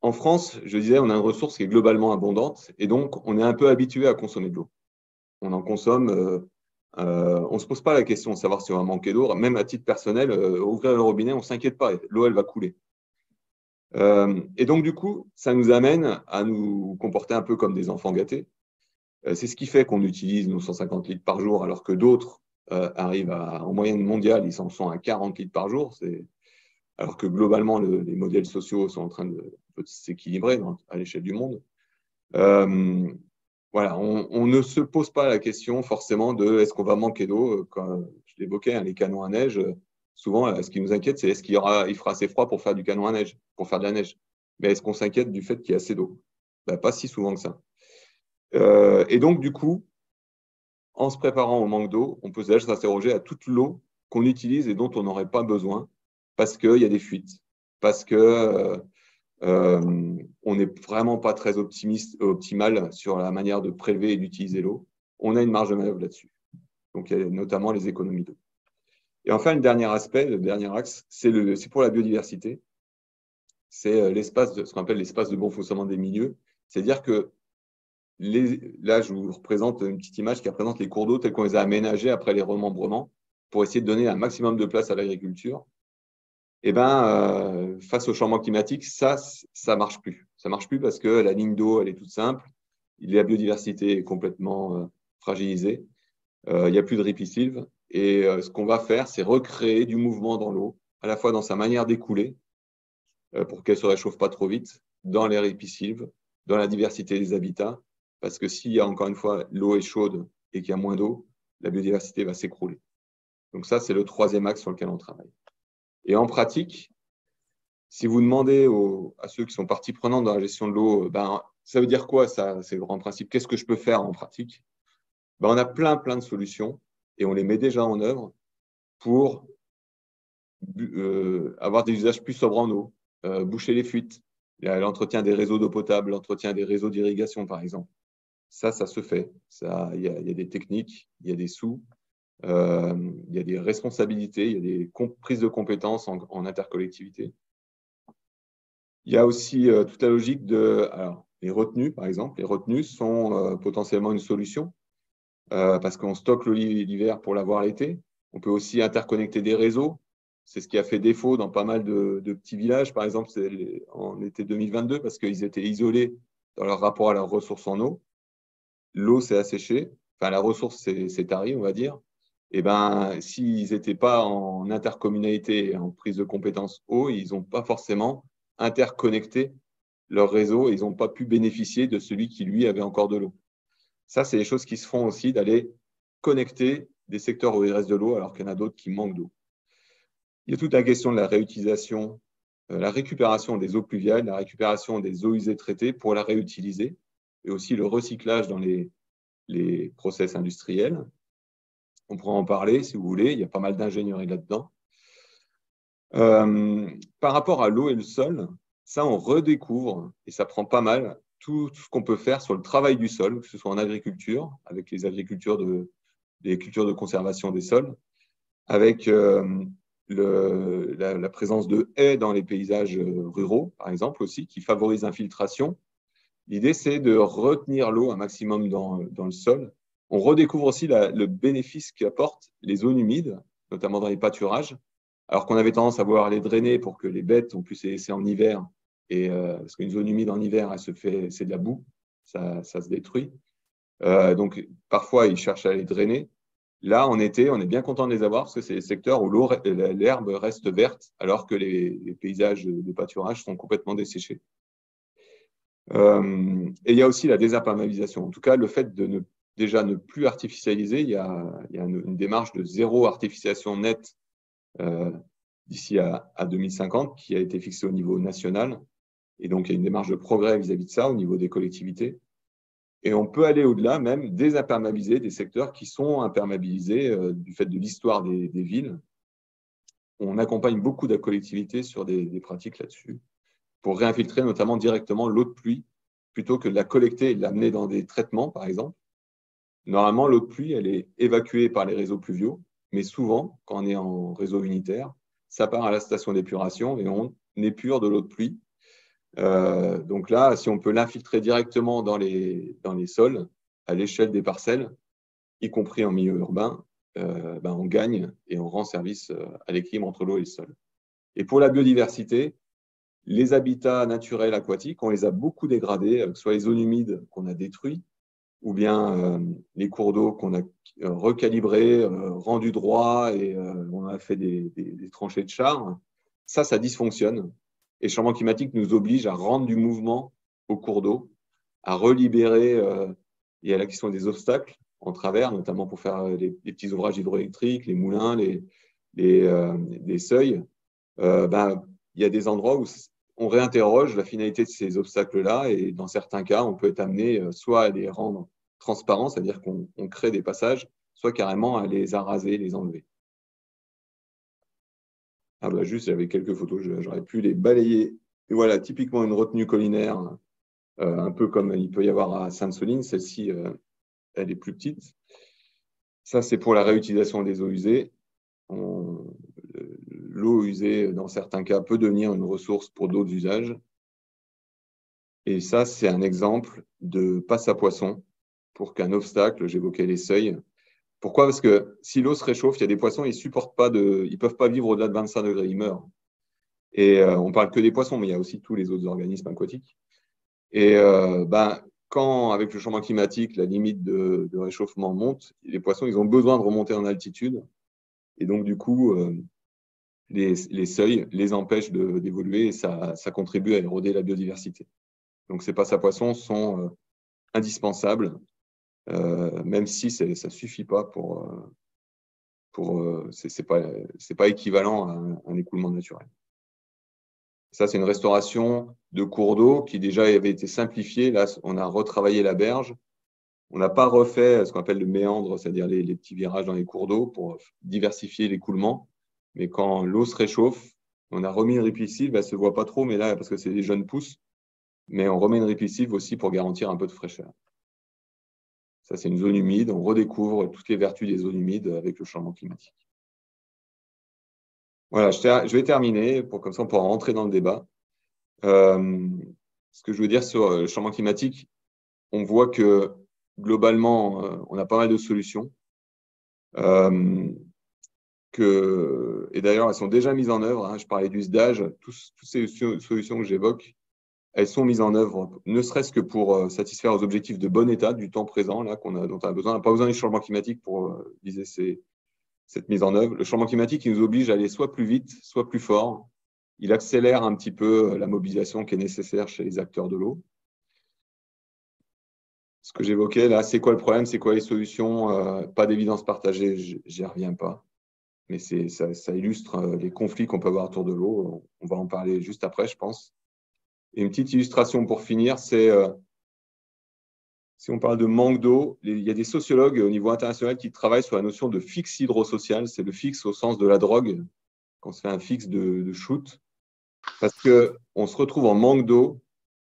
En France, je disais, on a une ressource qui est globalement abondante et donc on est un peu habitué à consommer de l'eau. On en consomme, on ne se pose pas la question de savoir si on va manquer d'eau. Même à titre personnel, ouvrir le robinet, on ne s'inquiète pas, l'eau, elle va couler. Et donc, du coup, ça nous amène à nous comporter un peu comme des enfants gâtés. C'est ce qui fait qu'on utilise nos 150 litres par jour, alors que d'autres arrivent en moyenne mondiale, ils en sont à 40 litres par jour. Alors que globalement, les modèles sociaux sont en train de s'équilibrer à l'échelle du monde. Voilà, on ne se pose pas la question forcément de est-ce qu'on va manquer d'eau. Quand je l'évoquais, hein, les canons à neige, souvent, ce qui nous inquiète, c'est est-ce qu'il fera assez froid pour faire du canon à neige, pour faire de la neige. Mais est-ce qu'on s'inquiète du fait qu'il y a assez d'eau? Ben, pas si souvent que ça. Et donc, du coup, en se préparant au manque d'eau, on peut déjà s'interroger à toute l'eau qu'on utilise et dont on n'aurait pas besoin parce qu'il y a des fuites, parce que on n'est vraiment pas très optimal sur la manière de prélever et d'utiliser l'eau. On a une marge de manœuvre là-dessus. Donc, il y a notamment les économies d'eau. Et enfin, le dernier aspect, le dernier axe, c'est pour la biodiversité. C'est ce qu'on appelle l'espace de bon fonctionnement des milieux. C'est-à-dire que là, je vous représente une petite image qui représente les cours d'eau tels qu'on les a aménagés après les remembrements pour essayer de donner un maximum de place à l'agriculture. Eh ben, face au changement climatique, ça marche plus. Ça marche plus parce que la ligne d'eau, elle est toute simple. La biodiversité est complètement fragilisée. Il n'y a plus de ripisylve. Et ce qu'on va faire, c'est recréer du mouvement dans l'eau, à la fois dans sa manière d'écouler, pour qu'elle ne se réchauffe pas trop vite, dans les ripisylves, dans la diversité des habitats. Parce que s'il y a encore une fois l'eau est chaude et qu'il y a moins d'eau, la biodiversité va s'écrouler. Donc ça, c'est le troisième axe sur lequel on travaille. Et en pratique, si vous demandez à ceux qui sont partie prenante dans la gestion de l'eau, ben, ça veut dire quoi ça, c'est le grand principe? Qu'est-ce que je peux faire en pratique? Ben, on a plein de solutions et on les met déjà en œuvre pour avoir des usages plus sobres en eau, boucher les fuites, l'entretien des réseaux d'eau potable, l'entretien des réseaux d'irrigation, par exemple. Ça se fait. Il y a des techniques, il y a des sous, il y a des responsabilités, il y a des prises de compétences en intercollectivité. Il y a aussi toute la logique les retenues, par exemple. Les retenues sont potentiellement une solution parce qu'on stocke l'eau l'hiver pour l'avoir l'été. On peut aussi interconnecter des réseaux. C'est ce qui a fait défaut dans pas mal de petits villages, par exemple, en été 2022, parce qu'ils étaient isolés dans leur rapport à leurs ressources en eau. L'eau s'est asséchée, enfin la ressource s'est tarie, on va dire. Et ben, s'ils n'étaient pas en intercommunalité, en prise de compétences eau, ils n'ont pas forcément interconnecté leur réseau et ils n'ont pas pu bénéficier de celui qui, lui, avait encore de l'eau. Ça, c'est des choses qui se font aussi, d'aller connecter des secteurs où il reste de l'eau alors qu'il y en a d'autres qui manquent d'eau. Il y a toute la question de la réutilisation, la récupération des eaux pluviales, la récupération des eaux usées traitées pour la réutiliser et aussi le recyclage dans les process industriels. On pourra en parler si vous voulez, il y a pas mal d'ingénierie là-dedans. Par rapport à l'eau et le sol, ça, on redécouvre, et ça prend pas mal, tout ce qu'on peut faire sur le travail du sol, que ce soit en agriculture, avec les cultures de conservation des sols, avec la présence de haies dans les paysages ruraux, par exemple, aussi, qui favorisent l'infiltration. L'idée, c'est de retenir l'eau un maximum dans le sol. On redécouvre aussi le bénéfice qu'apportent les zones humides, notamment dans les pâturages, alors qu'on avait tendance à vouloir les drainer pour que les bêtes, on puisse les laisser en hiver, parce qu'une zone humide en hiver, c'est de la boue, ça se détruit. Donc, parfois, ils cherchent à les drainer. Là, en été, on est bien content de les avoir parce que c'est des secteurs où l'herbe reste verte, alors que les paysages de pâturage sont complètement desséchés. Et il y a aussi la désimperméabilisation. En tout cas, le fait de ne déjà ne plus artificialiser. Il y a une démarche de zéro artificialisation nette d'ici à 2050 qui a été fixée au niveau national. Et donc, il y a une démarche de progrès vis-à-vis de ça au niveau des collectivités. Et on peut aller au-delà, même désimperméabiliser des secteurs qui sont imperméabilisés du fait de l'histoire des villes. On accompagne beaucoup de collectivités sur des pratiques là-dessus pour réinfiltrer notamment directement l'eau de pluie plutôt que de la collecter et de l'amener dans des traitements, par exemple. Normalement, l'eau de pluie, elle est évacuée par les réseaux pluviaux, mais souvent, quand on est en réseau unitaire, ça part à la station d'épuration et on épure de l'eau de pluie. Donc là, si on peut l'infiltrer directement dans les sols, à l'échelle des parcelles, y compris en milieu urbain, on gagne et on rend service à l'équilibre entre l'eau et le sol. Et pour la biodiversité, les habitats naturels aquatiques, on les a beaucoup dégradés, soit les zones humides qu'on a détruites, ou bien les cours d'eau qu'on a recalibrés, rendus droits et on a fait des tranchées de char. Ça dysfonctionne. Et le changement climatique nous oblige à rendre du mouvement aux cours d'eau, à relibérer, et à la question des obstacles en travers, notamment pour faire les petits ouvrages hydroélectriques, les moulins, les seuils. Il y a des endroits où on réinterroge la finalité de ces obstacles-là et dans certains cas, on peut être amené soit à les rendre transparents, c'est-à-dire qu'on crée des passages, soit carrément à les araser, les enlever. Juste, j'avais quelques photos, j'aurais pu les balayer. Et voilà, typiquement une retenue collinaire, un peu comme il peut y avoir à Sainte-Soline. Celle-ci, elle est plus petite. Ça, c'est pour la réutilisation des eaux usées. L'eau usée, dans certains cas, peut devenir une ressource pour d'autres usages. Et ça, c'est un exemple de passe à poisson pour qu'un obstacle, j'évoquais les seuils. Pourquoi? Parce que si l'eau se réchauffe, il y a des poissons, ils ne peuvent pas vivre au-delà de 25 degrés, ils meurent. Et on parle que des poissons, mais il y a aussi tous les autres organismes aquatiques. Et quand, avec le changement climatique, la limite de réchauffement monte, les poissons, ils ont besoin de remonter en altitude. Et donc, du coup, les seuils les empêchent d'évoluer et ça contribue à éroder la biodiversité. Donc, ces passes à poissons sont indispensables, même si ça ne suffit pas c'est pas équivalent à un écoulement naturel. Ça, c'est une restauration de cours d'eau qui déjà avait été simplifiée. Là, on a retravaillé la berge. On n'a pas refait ce qu'on appelle le méandre, c'est-à-dire les petits virages dans les cours d'eau pour diversifier l'écoulement. Mais quand l'eau se réchauffe, on a remis une ripicile. Elle ne se voit pas trop, mais là, parce que c'est des jeunes pousses. Mais on remet une ripicile aussi pour garantir un peu de fraîcheur. Ça, c'est une zone humide. On redécouvre toutes les vertus des zones humides avec le changement climatique. Voilà, je vais terminer, comme ça on pourra rentrer dans le débat. Ce que je veux dire sur le changement climatique, on voit que globalement, on a pas mal de solutions. Et d'ailleurs, elles sont déjà mises en œuvre. Je parlais du SDAGE, toutes ces solutions que j'évoque, elles sont mises en œuvre, ne serait-ce que pour satisfaire aux objectifs de bon état du temps présent là, dont on a besoin. On n'a pas besoin du changement climatique pour viser cette mise en œuvre. Le changement climatique, il nous oblige à aller soit plus vite, soit plus fort. Il accélère un petit peu la mobilisation qui est nécessaire chez les acteurs de l'eau. Ce que j'évoquais là, c'est quoi le problème, c'est quoi les solutions, pas d'évidence partagée, j'y reviens pas. Mais ça illustre les conflits qu'on peut avoir autour de l'eau. On va en parler juste après, je pense. Et une petite illustration pour finir, c'est si on parle de manque d'eau, il y a des sociologues au niveau international qui travaillent sur la notion de fixe hydrosocial. C'est le fixe au sens de la drogue, quand on se fait un fixe de shoot. Parce qu'on se retrouve en manque d'eau,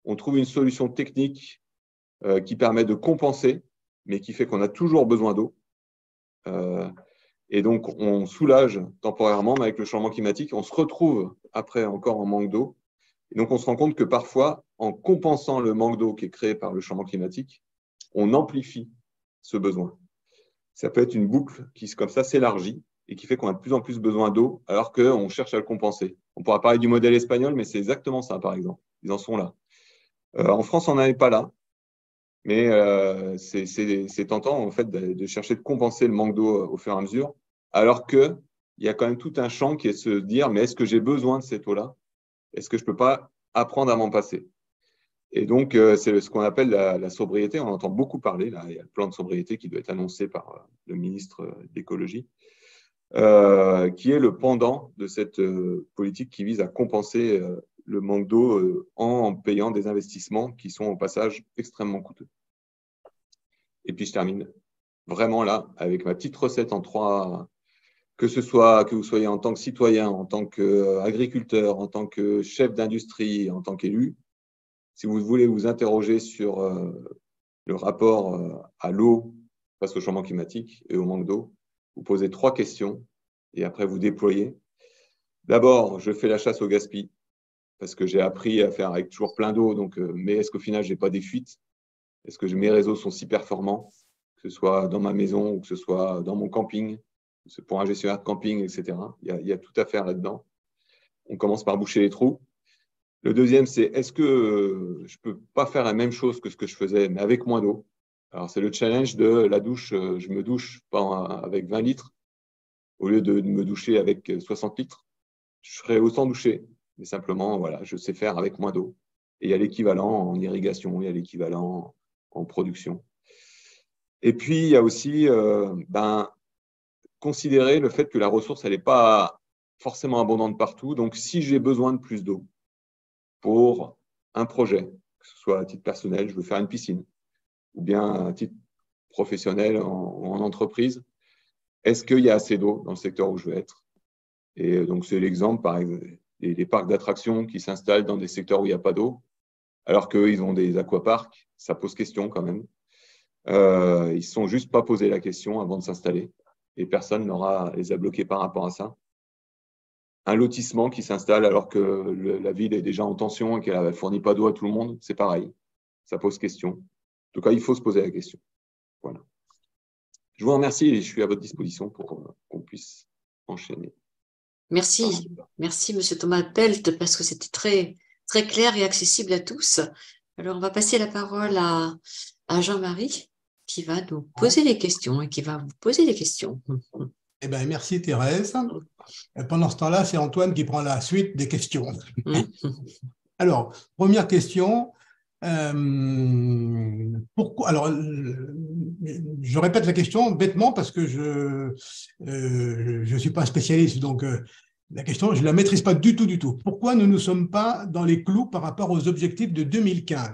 on trouve une solution technique qui permet de compenser, mais qui fait qu'on a toujours besoin d'eau. Et donc, on soulage temporairement, mais avec le changement climatique, on se retrouve après encore en manque d'eau. Et donc, on se rend compte que parfois, en compensant le manque d'eau qui est créé par le changement climatique, on amplifie ce besoin. Ça peut être une boucle qui, comme ça, s'élargit et qui fait qu'on a de plus en plus besoin d'eau alors qu'on cherche à le compenser. On pourra parler du modèle espagnol, mais c'est exactement ça, par exemple. Ils en sont là. En France, on n'en est pas là. Mais c'est tentant, en fait, de chercher de compenser le manque d'eau au fur et à mesure, alors qu'il y a quand même tout un champ qui est de se dire, mais est-ce que j'ai besoin de cette eau-là? Est-ce que je ne peux pas apprendre à m'en passer? Et donc, c'est ce qu'on appelle la sobriété. On entend beaucoup parler, là. Il y a le plan de sobriété qui doit être annoncé par le ministre de l'Écologie, qui est le pendant de cette politique qui vise à compenser le manque d'eau en payant des investissements qui sont au passage extrêmement coûteux. Et puis, je termine vraiment là avec ma petite recette en 3, que vous soyez en tant que citoyen, en tant qu'agriculteur, en tant que chef d'industrie, en tant qu'élu. Si vous voulez vous interroger sur le rapport à l'eau face au changement climatique et au manque d'eau, vous posez 3 questions et après vous déployez. D'abord, je fais la chasse au gaspillage parce que j'ai appris à faire avec toujours plein d'eau, mais est-ce qu'au final, je n'ai pas des fuites? Est-ce que mes réseaux sont si performants, que ce soit dans ma maison ou que ce soit dans mon camping, c'est pour un gestionnaire de camping, etc. Il y a tout à faire là-dedans. On commence par boucher les trous. Le deuxième, c'est est-ce que je ne peux pas faire la même chose que ce que je faisais, mais avec moins d'eau? Alors, c'est le challenge de la douche. Je me douche pas avec 20 litres au lieu de me doucher avec 60 litres. Je serais autant douché, mais simplement, voilà, je sais faire avec moins d'eau. Et il y a l'équivalent en irrigation, il y a l'équivalent en production. Et puis, il y a aussi considérer le fait que la ressource, elle n'est pas forcément abondante partout. Donc, si j'ai besoin de plus d'eau pour un projet, que ce soit à titre personnel, je veux faire une piscine, ou bien à titre professionnel en entreprise, est-ce qu'il y a assez d'eau dans le secteur où je veux être? Et donc, c'est l'exemple, par exemple, des parcs d'attractions qui s'installent dans des secteurs où il n'y a pas d'eau, alors qu'eux, ils ont des aquaparks. Ça pose question quand même. Ils ne se sont juste pas posé la question avant de s'installer et personne les a bloqués par rapport à ça. Un lotissement qui s'installe alors que la ville est déjà en tension et qu'elle ne fournit pas d'eau à tout le monde, c'est pareil. Ça pose question. En tout cas, il faut se poser la question. Voilà. Je vous remercie et je suis à votre disposition pour qu'on puisse enchaîner. Merci, merci Monsieur Thomas Pelt, parce que c'était très, très clair et accessible à tous. Alors, on va passer la parole à Jean-Marie, qui va nous poser les questions et qui va vous poser les questions. Eh bien, merci Thérèse. Et pendant ce temps-là, c'est Antoine qui prend la suite des questions. Alors, première question. Pourquoi, alors, je répète la question bêtement parce que je ne suis pas spécialiste, donc la question, je ne la maîtrise pas du tout, du tout. Pourquoi nous ne sommes pas dans les clous par rapport aux objectifs de 2015?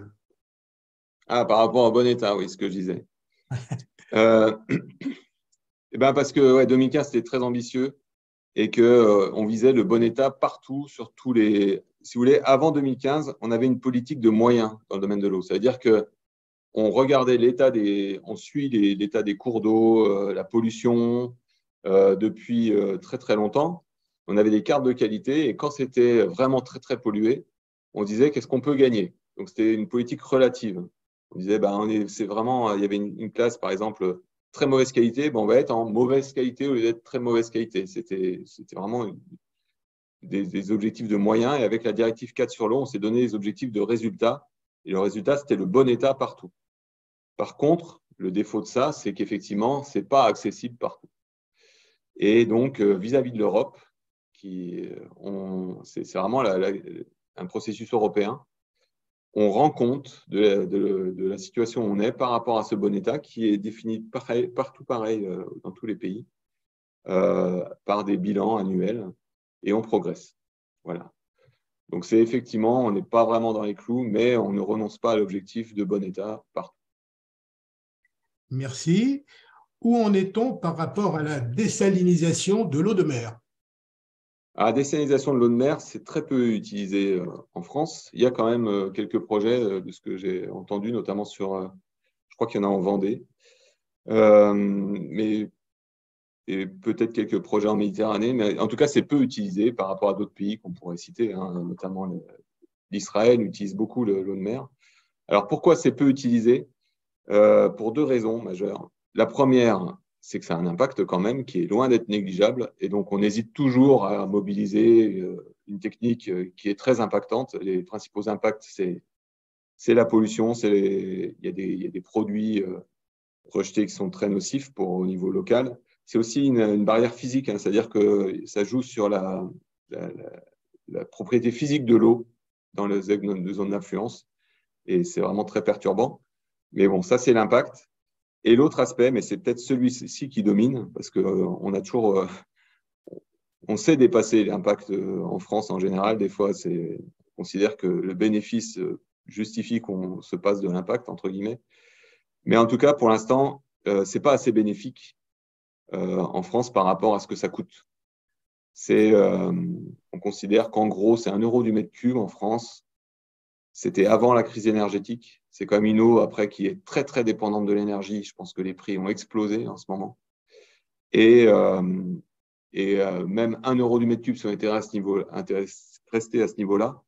Ah, par rapport au bon état, oui, ce que je disais. Eh ben parce que 2015, c'était très ambitieux et qu'on visait le bon état partout, sur tous les… Si vous voulez, avant 2015, on avait une politique de moyens dans le domaine de l'eau. Ça veut dire qu'on regardait on suit l'état des cours d'eau, la pollution depuis très, très longtemps. On avait des cartes de qualité et quand c'était vraiment très, très pollué, on disait qu'est-ce qu'on peut gagner. Donc, c'était une politique relative. On disait, c'est vraiment, il y avait une classe, par exemple, très mauvaise qualité, on va être en mauvaise qualité au lieu d'être très mauvaise qualité. C'était vraiment des objectifs de moyens. Et avec la directive 4 sur l'eau, on s'est donné des objectifs de résultats. Et le résultat, c'était le bon état partout. Par contre, le défaut de ça, c'est qu'effectivement, ce n'est pas accessible partout. Et donc, vis-à-vis de l'Europe, c'est vraiment un processus européen, on rend compte de la situation où on est par rapport à ce bon état qui est défini partout pareil dans tous les pays par des bilans annuels et on progresse. Voilà. Donc, c'est effectivement, on n'est pas vraiment dans les clous, mais on ne renonce pas à l'objectif de bon état partout. Merci. Où en est-on par rapport à la désalinisation de l'eau de mer? La désalinisation de l'eau de mer, c'est très peu utilisé en France. Il y a quand même quelques projets de ce que j'ai entendu, notamment je crois qu'il y en a en Vendée, mais et peut-être quelques projets en Méditerranée, mais en tout cas, c'est peu utilisé par rapport à d'autres pays qu'on pourrait citer, notamment l'Israël utilise beaucoup l'eau de mer. Alors, pourquoi c'est peu utilisé? Pour 2 raisons majeures. La première, c'est que ça a un impact quand même qui est loin d'être négligeable, et donc on hésite toujours à mobiliser une technique qui est très impactante. Les principaux impacts, c'est la pollution, il y a des produits rejetés qui sont très nocifs au niveau local. C'est aussi une barrière physique, c'est-à-dire que ça joue sur la propriété physique de l'eau dans les zones d'influence. et c'est vraiment très perturbant. Mais bon, ça, c'est l'impact. Et l'autre aspect, mais c'est peut-être celui-ci qui domine, parce qu'on a toujours, on sait dépasser l'impact en France en général. Des fois, on considère que le bénéfice justifie qu'on se passe de l'impact, entre guillemets. Mais en tout cas, pour l'instant, ce n'est pas assez bénéfique en France par rapport à ce que ça coûte. On considère qu'en gros, c'est 1 euro du mètre cube en France. C'était avant la crise énergétique. C'est quand même une eau, après, qui est très, très dépendante de l'énergie. Je pense que les prix ont explosé en ce moment. Et même 1 euro du mètre cube, si on était resté à ce niveau-là,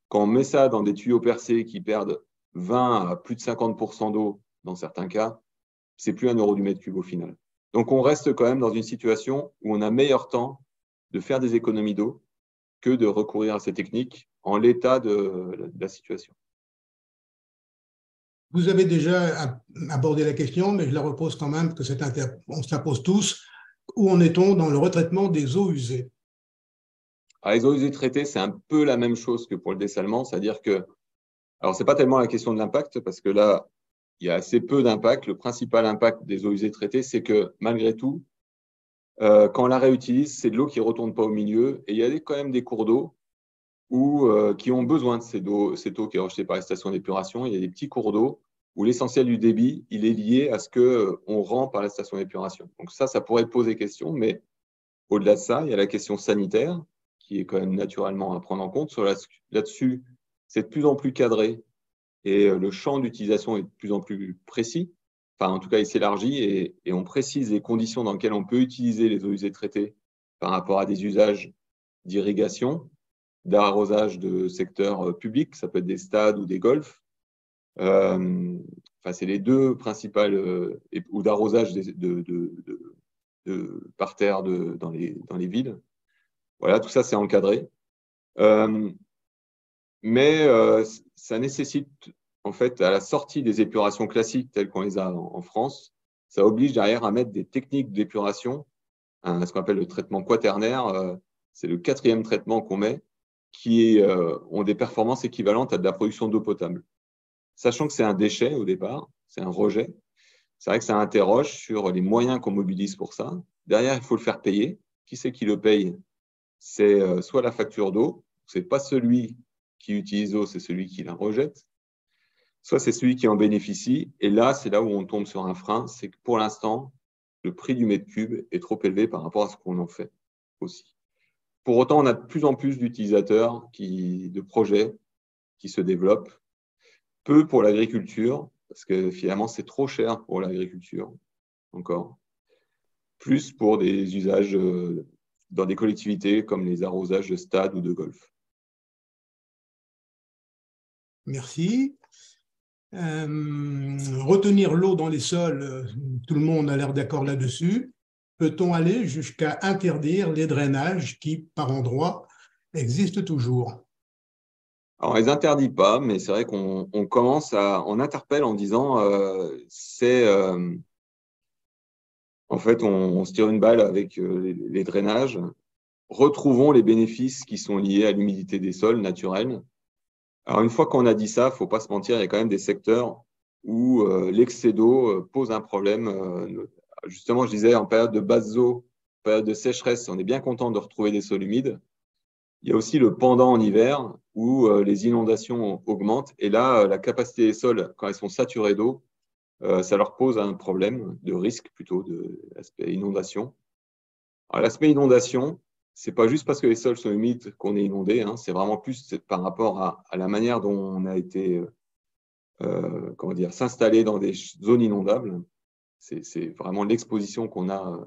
quand on met ça dans des tuyaux percés qui perdent 20 à plus de 50% d'eau dans certains cas, c'est plus 1 euro du mètre cube au final. Donc, on reste quand même dans une situation où on a meilleur temps de faire des économies d'eau que de recourir à ces techniques en l'état de la situation. Vous avez déjà abordé la question, mais je la repose quand même, que on se la pose tous. Où en est-on dans le retraitement des eaux usées? Alors, les eaux usées traitées, c'est un peu la même chose que pour le dessalement, c'est-à-dire que, alors, ce n'est pas tellement la question de l'impact, parce que là, il y a assez peu d'impact. Le principal impact des eaux usées traitées, c'est que malgré tout, quand on la réutilise, c'est de l'eau qui ne retourne pas au milieu. Et il y a quand même des cours d'eau qui ont besoin de cette eau qui est rejetée par les stations d'épuration. Il y a des petits cours d'eau où l'essentiel du débit, il est lié à ce qu'on rend par la station d'épuration. Donc ça pourrait poser question, mais au-delà de ça, il y a la question sanitaire qui est quand même naturellement à prendre en compte. Là-dessus, c'est de plus en plus cadré et le champ d'utilisation est de plus en plus précis. Enfin, en tout cas, il s'élargit et on précise les conditions dans lesquelles on peut utiliser les eaux usées traitées par rapport à des usages d'irrigation, d'arrosage de secteurs publics, ça peut être des stades ou des golfs. C'est les deux principales, ou d'arrosage de parterres dans les villes. Voilà, tout ça, c'est encadré. Mais ça nécessite, en fait, à la sortie des épurations classiques telles qu'on les a en France, ça oblige derrière à mettre des techniques d'épuration, ce qu'on appelle le traitement quaternaire. C'est le 4e traitement qu'on met, qui ont des performances équivalentes à de la production d'eau potable. Sachant que c'est un déchet au départ, c'est un rejet, c'est vrai que ça interroge sur les moyens qu'on mobilise pour ça. Derrière, il faut le faire payer. Qui c'est qui le paye? C'est soit la facture d'eau, ce n'est pas celui qui utilise l'eau, c'est celui qui la rejette, soit c'est celui qui en bénéficie. Et là, c'est là où on tombe sur un frein, c'est que pour l'instant, le prix du mètre cube est trop élevé par rapport à ce qu'on en fait aussi. Pour autant, on a de plus en plus d'utilisateurs, de projets qui se développent. Peu pour l'agriculture, parce que finalement, c'est trop cher pour l'agriculture, encore. Plus pour des usages dans des collectivités comme les arrosages de stades ou de golf. Merci. Retenir l'eau dans les sols, tout le monde a l'air d'accord là-dessus. Peut-on aller jusqu'à interdire les drainages qui, par endroits, existent toujours? Alors, on ne les interdit pas, mais c'est vrai qu'on on interpelle en disant en fait, on se tire une balle avec les drainages. Retrouvons les bénéfices qui sont liés à l'humidité des sols naturels. Alors, une fois qu'on a dit ça, il ne faut pas se mentir, il y a quand même des secteurs où l'excès d'eau pose un problème. Justement, je disais, en période de basse eau, période de sécheresse, on est bien content de retrouver des sols humides. Il y a aussi le pendant en hiver où les inondations augmentent. Et là, la capacité des sols, quand elles sont saturées d'eau, ça leur pose un problème de risque plutôt de l'aspect inondation. Alors, l'aspect inondation, ce n'est pas juste parce que les sols sont humides qu'on est inondé, hein, c'est vraiment plus par rapport à la manière dont on a été s'installer dans des zones inondables. C'est vraiment l'exposition qu'on a.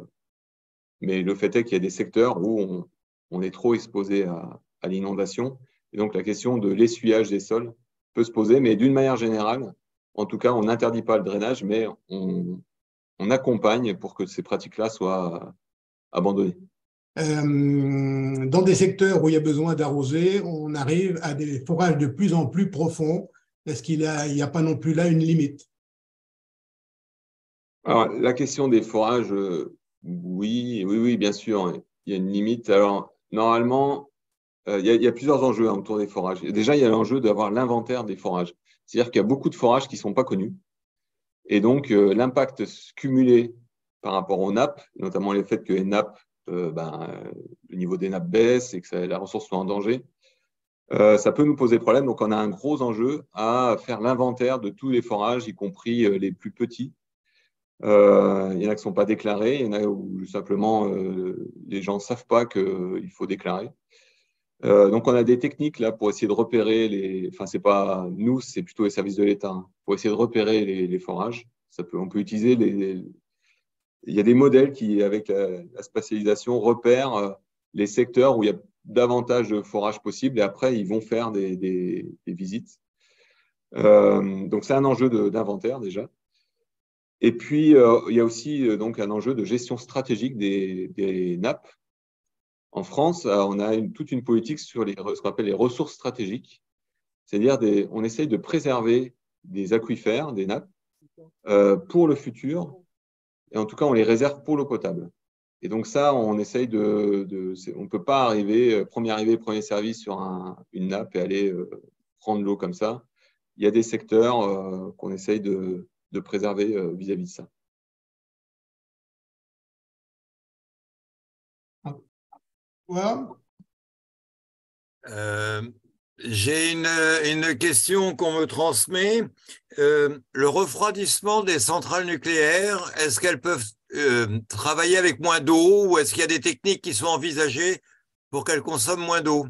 Mais le fait est qu'il y a des secteurs où on est trop exposé à l'inondation. Et donc, la question de l'essuyage des sols peut se poser. Mais d'une manière générale, en tout cas, on n'interdit pas le drainage, mais on accompagne pour que ces pratiques-là soient abandonnées. Dans des secteurs où il y a besoin d'arroser, on arrive à des forages de plus en plus profonds. Est-ce qu'il n'y a pas non plus là une limite? Alors, la question des forages, oui, bien sûr, il y a une limite. Alors, normalement, il y a plusieurs enjeux autour des forages. Déjà, il y a l'enjeu d'avoir l'inventaire des forages. C'est-à-dire qu'il y a beaucoup de forages qui ne sont pas connus. Et donc, l'impact cumulé par rapport aux nappes, notamment le fait que les nappes, le niveau des nappes baisse et que la ressource soit en danger, ça peut nous poser problème. Donc, on a un gros enjeu à faire l'inventaire de tous les forages, y compris les plus petits. Il y en a qui ne sont pas déclarés, il y en a où simplement les gens ne savent pas qu'il faut déclarer. Donc, on a des techniques là pour essayer de repérer les. Enfin, c'est pas nous, c'est plutôt les services de l'État, hein, pour essayer de repérer les forages. On peut utiliser il y a des modèles qui, avec la spatialisation, repèrent les secteurs où il y a davantage de forages possibles et après, ils vont faire des visites. Donc, c'est un enjeu d'inventaire déjà. Et puis, il y a aussi donc un enjeu de gestion stratégique des nappes. En France, on a toute une politique sur ce qu'on appelle les ressources stratégiques, c'est-à-dire on essaye de préserver des aquifères, des nappes, pour le futur, et en tout cas, on les réserve pour l'eau potable. Et donc ça, on essaye on ne peut pas arriver, premier service sur une nappe et aller prendre l'eau comme ça. Il y a des secteurs qu'on essaye de préserver vis-à-vis de ça. Voilà. J'ai une question qu'on me transmet. Le refroidissement des centrales nucléaires, est-ce qu'elles peuvent travailler avec moins d'eau ou est-ce qu'il y a des techniques qui sont envisagées pour qu'elles consomment moins d'eau?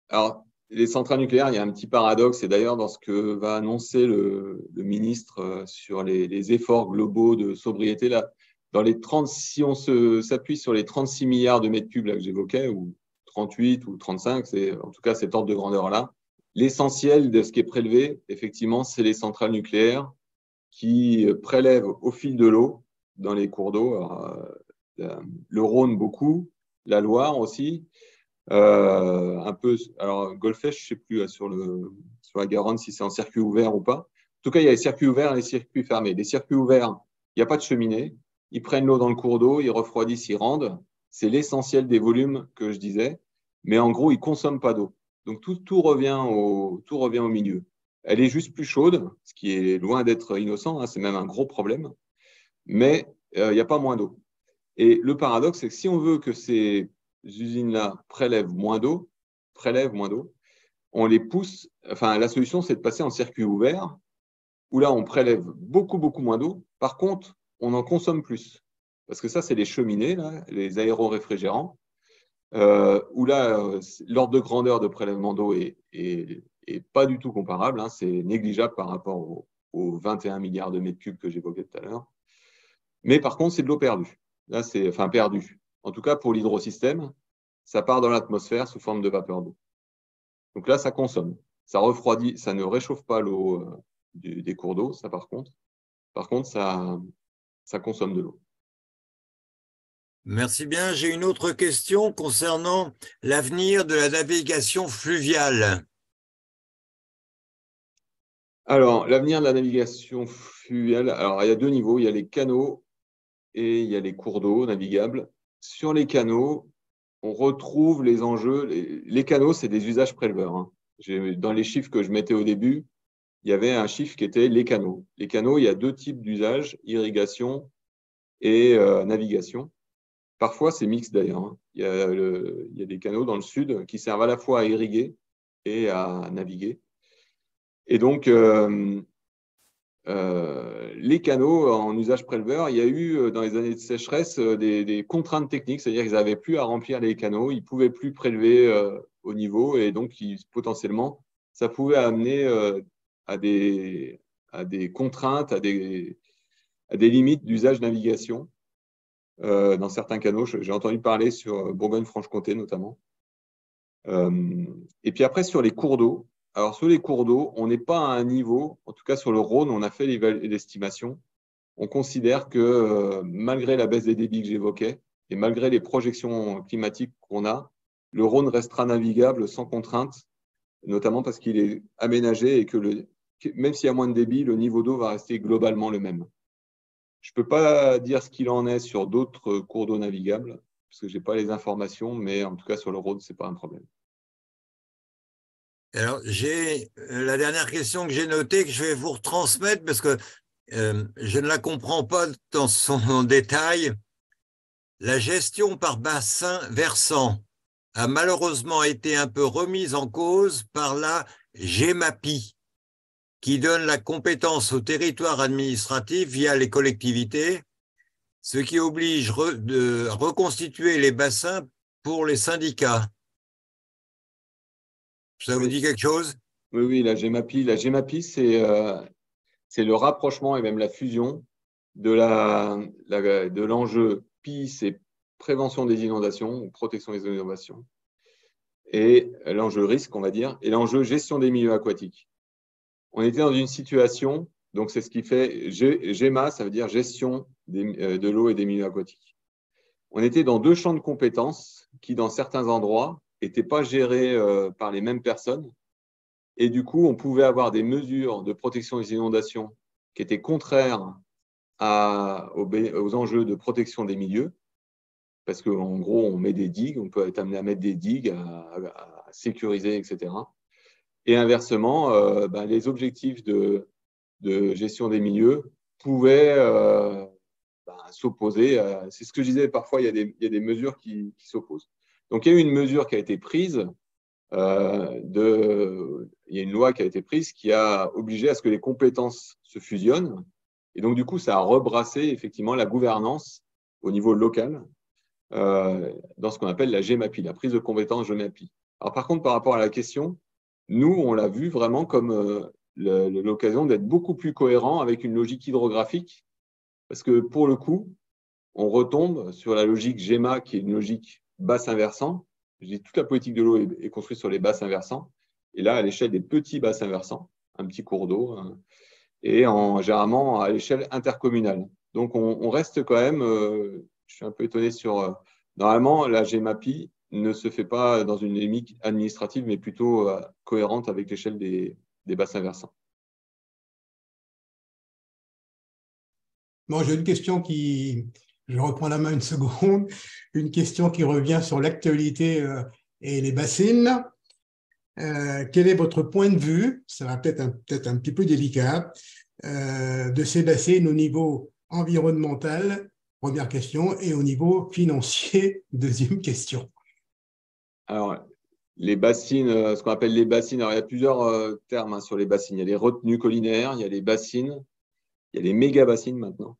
Alors, les centrales nucléaires, il y a un petit paradoxe, et d'ailleurs dans ce que va annoncer le ministre sur les efforts globaux de sobriété, là, si on s'appuie sur les 36 milliards de mètres cubes là, que j'évoquais, ou 38 ou 35, c'est en tout cas cet ordre de grandeur-là, l'essentiel de ce qui est prélevé, effectivement, c'est les centrales nucléaires qui prélèvent au fil de l'eau dans les cours d'eau, le Rhône beaucoup, la Loire aussi, un peu, alors Golfech, je ne sais plus sur la Garonne si c'est en circuit ouvert ou pas. En tout cas, il y a les circuits ouverts et les circuits fermés. Les circuits ouverts, il n'y a pas de cheminée. Ils prennent l'eau dans le cours d'eau, ils refroidissent, ils rendent. C'est l'essentiel des volumes que je disais. Mais en gros, ils ne consomment pas d'eau. Donc, tout revient au milieu. Elle est juste plus chaude, ce qui est loin d'être innocent. Hein, c'est même un gros problème. Mais il n'y a pas moins d'eau. Et le paradoxe, c'est que si on veut que ces usines-là prélèvent moins d'eau, on les pousse. Enfin, la solution, c'est de passer en circuit ouvert, où là, on prélève beaucoup, beaucoup moins d'eau. Par contre, on en consomme plus. Parce que ça, c'est les cheminées, là, les aéroréfrigérants, où là, l'ordre de grandeur de prélèvement d'eau est pas du tout comparable. Hein, c'est négligeable par rapport aux 21 milliards de mètres cubes que j'évoquais tout à l'heure. Mais par contre, c'est de l'eau perdue. Là, c'est perdu. En tout cas, pour l'hydrosystème, ça part dans l'atmosphère sous forme de vapeur d'eau. Donc là, ça consomme. Ça refroidit, ça ne réchauffe pas l'eau des cours d'eau, ça par contre. Par contre, ça consomme de l'eau. Merci bien. J'ai une autre question concernant l'avenir de la navigation fluviale. Alors, l'avenir de la navigation fluviale, alors il y a deux niveaux. Il y a les canaux et il y a les cours d'eau navigables. Sur les canaux, on retrouve les enjeux. Les canaux, c'est des usages préleveurs. Hein. Dans les chiffres que je mettais au début, il y avait un chiffre qui était les canaux. Les canaux, il y a deux types d'usages, irrigation et navigation. Parfois, c'est mixte d'ailleurs. Hein. Il y a des canaux dans le sud qui servent à la fois à irriguer et à naviguer. Et donc, les canaux en usage préleveur, il y a eu dans les années de sécheresse des contraintes techniques, c'est-à-dire qu'ils n'avaient plus à remplir les canaux, ils ne pouvaient plus prélever au niveau et donc potentiellement, ça pouvait amener à des contraintes, à des limites d'usage navigation dans certains canaux. J'ai entendu parler sur Bourgogne-Franche-Comté notamment. Et puis après, sur les cours d'eau, alors, sur les cours d'eau, on n'est pas à un niveau, en tout cas sur le Rhône, on a fait l'estimation. On considère que malgré la baisse des débits que j'évoquais et malgré les projections climatiques qu'on a, le Rhône restera navigable sans contrainte, notamment parce qu'il est aménagé et que même s'il y a moins de débit, le niveau d'eau va rester globalement le même. Je ne peux pas dire ce qu'il en est sur d'autres cours d'eau navigables, parce que je n'ai pas les informations, mais en tout cas sur le Rhône, ce n'est pas un problème. Alors, j'ai la dernière question que j'ai notée, que je vais vous retransmettre parce que je ne la comprends pas dans son détail. La gestion par bassin versant a malheureusement été un peu remise en cause par la GEMAPI, qui donne la compétence au territoire administratif via les collectivités, ce qui oblige de reconstituer les bassins pour les syndicats. Ça vous dit quelque chose? Oui, oui, la GEMAPI. La GEMAPI, c'est le rapprochement et même la fusion de l'enjeu PI, c'est prévention des inondations ou protection des inondations, et l'enjeu risque, on va dire, et l'enjeu gestion des milieux aquatiques. On était dans une situation, donc c'est ce qui fait GEMA, ça veut dire gestion de l'eau et des milieux aquatiques. On était dans deux champs de compétences qui, dans certains endroits, n'étaient pas gérés par les mêmes personnes. Et du coup, on pouvait avoir des mesures de protection des inondations qui étaient contraires aux enjeux de protection des milieux, parce qu'en gros, on met des digues, on peut être amené à mettre des digues, à sécuriser, etc. Et inversement, les objectifs de gestion des milieux pouvaient s'opposer. C'est ce que je disais, parfois, il y a des mesures qui s'opposent. Donc, il y a eu une mesure qui a été prise, il y a une loi qui a été prise qui a obligé à ce que les compétences se fusionnent. Et donc, du coup, ça a rebrassé effectivement la gouvernance au niveau local dans ce qu'on appelle la GEMAPI, la prise de compétences GEMAPI. Alors, par contre, par rapport à la question, nous, on l'a vu vraiment comme l'occasion d'être beaucoup plus cohérent avec une logique hydrographique, parce que pour le coup, on retombe sur la logique GEMA, qui est une logique bassin versant. Je dis, toute la politique de l'eau est construite sur les bassins versants. Et là, à l'échelle des petits bassins versants, un petit cours d'eau, et généralement à l'échelle intercommunale. Donc, on reste quand même, je suis un peu étonné sur… normalement, la GEMAPI ne se fait pas dans une limite administrative, mais plutôt cohérente avec l'échelle des bassins versants. Bon, j'ai une question je reprends la main une seconde, une question qui revient sur l'actualité et les bassines. Quel est votre point de vue, ça va peut-être un petit peu délicat, de ces bassines au niveau environnemental, première question, et au niveau financier, deuxième question. Alors, les bassines, ce qu'on appelle les bassines, alors il y a plusieurs termes sur les bassines. Il y a les retenues collinaires, il y a les bassines, il y a les méga-bassines maintenant.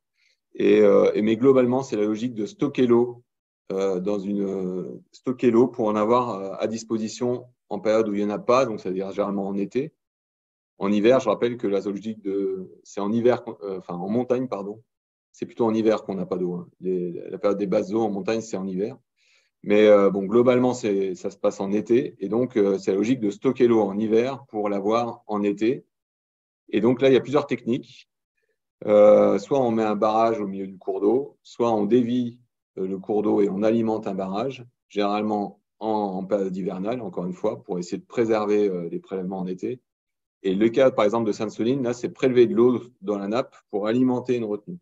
Mais globalement, c'est la logique de stocker l'eau stocker l'eau pour en avoir à disposition en période où il n'y en a pas, donc c'est-à-dire généralement en été. En hiver, je rappelle que la logique c'est en hiver, en montagne, pardon. C'est plutôt en hiver qu'on n'a pas d'eau. Hein. La période des basses eaux en montagne, c'est en hiver. Mais globalement, ça se passe en été. Et donc, c'est la logique de stocker l'eau en hiver pour l'avoir en été. Et donc là, il y a plusieurs techniques. Soit on met un barrage au milieu du cours d'eau, soit on dévie le cours d'eau et on alimente un barrage, généralement en période hivernale, encore une fois, pour essayer de préserver les prélèvements en été. Et le cas, par exemple, de Sainte-Soline, là, c'est prélever de l'eau dans la nappe pour alimenter une retenue.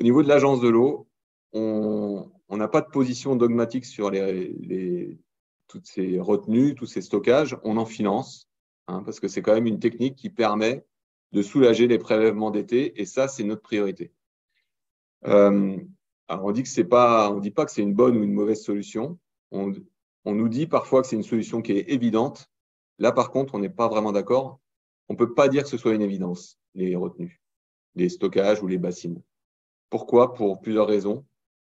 Au niveau de l'agence de l'eau, on n'a pas de position dogmatique sur toutes ces retenues, tous ces stockages. On en finance, parce que c'est quand même une technique qui permet de soulager les prélèvements d'été, et ça, c'est notre priorité. Alors, on dit pas que c'est une bonne ou une mauvaise solution. On nous dit parfois que c'est une solution qui est évidente. Là, par contre, on n'est pas vraiment d'accord. On ne peut pas dire que ce soit une évidence, les retenues, les stockages ou les bassines. Pourquoi? Pour plusieurs raisons.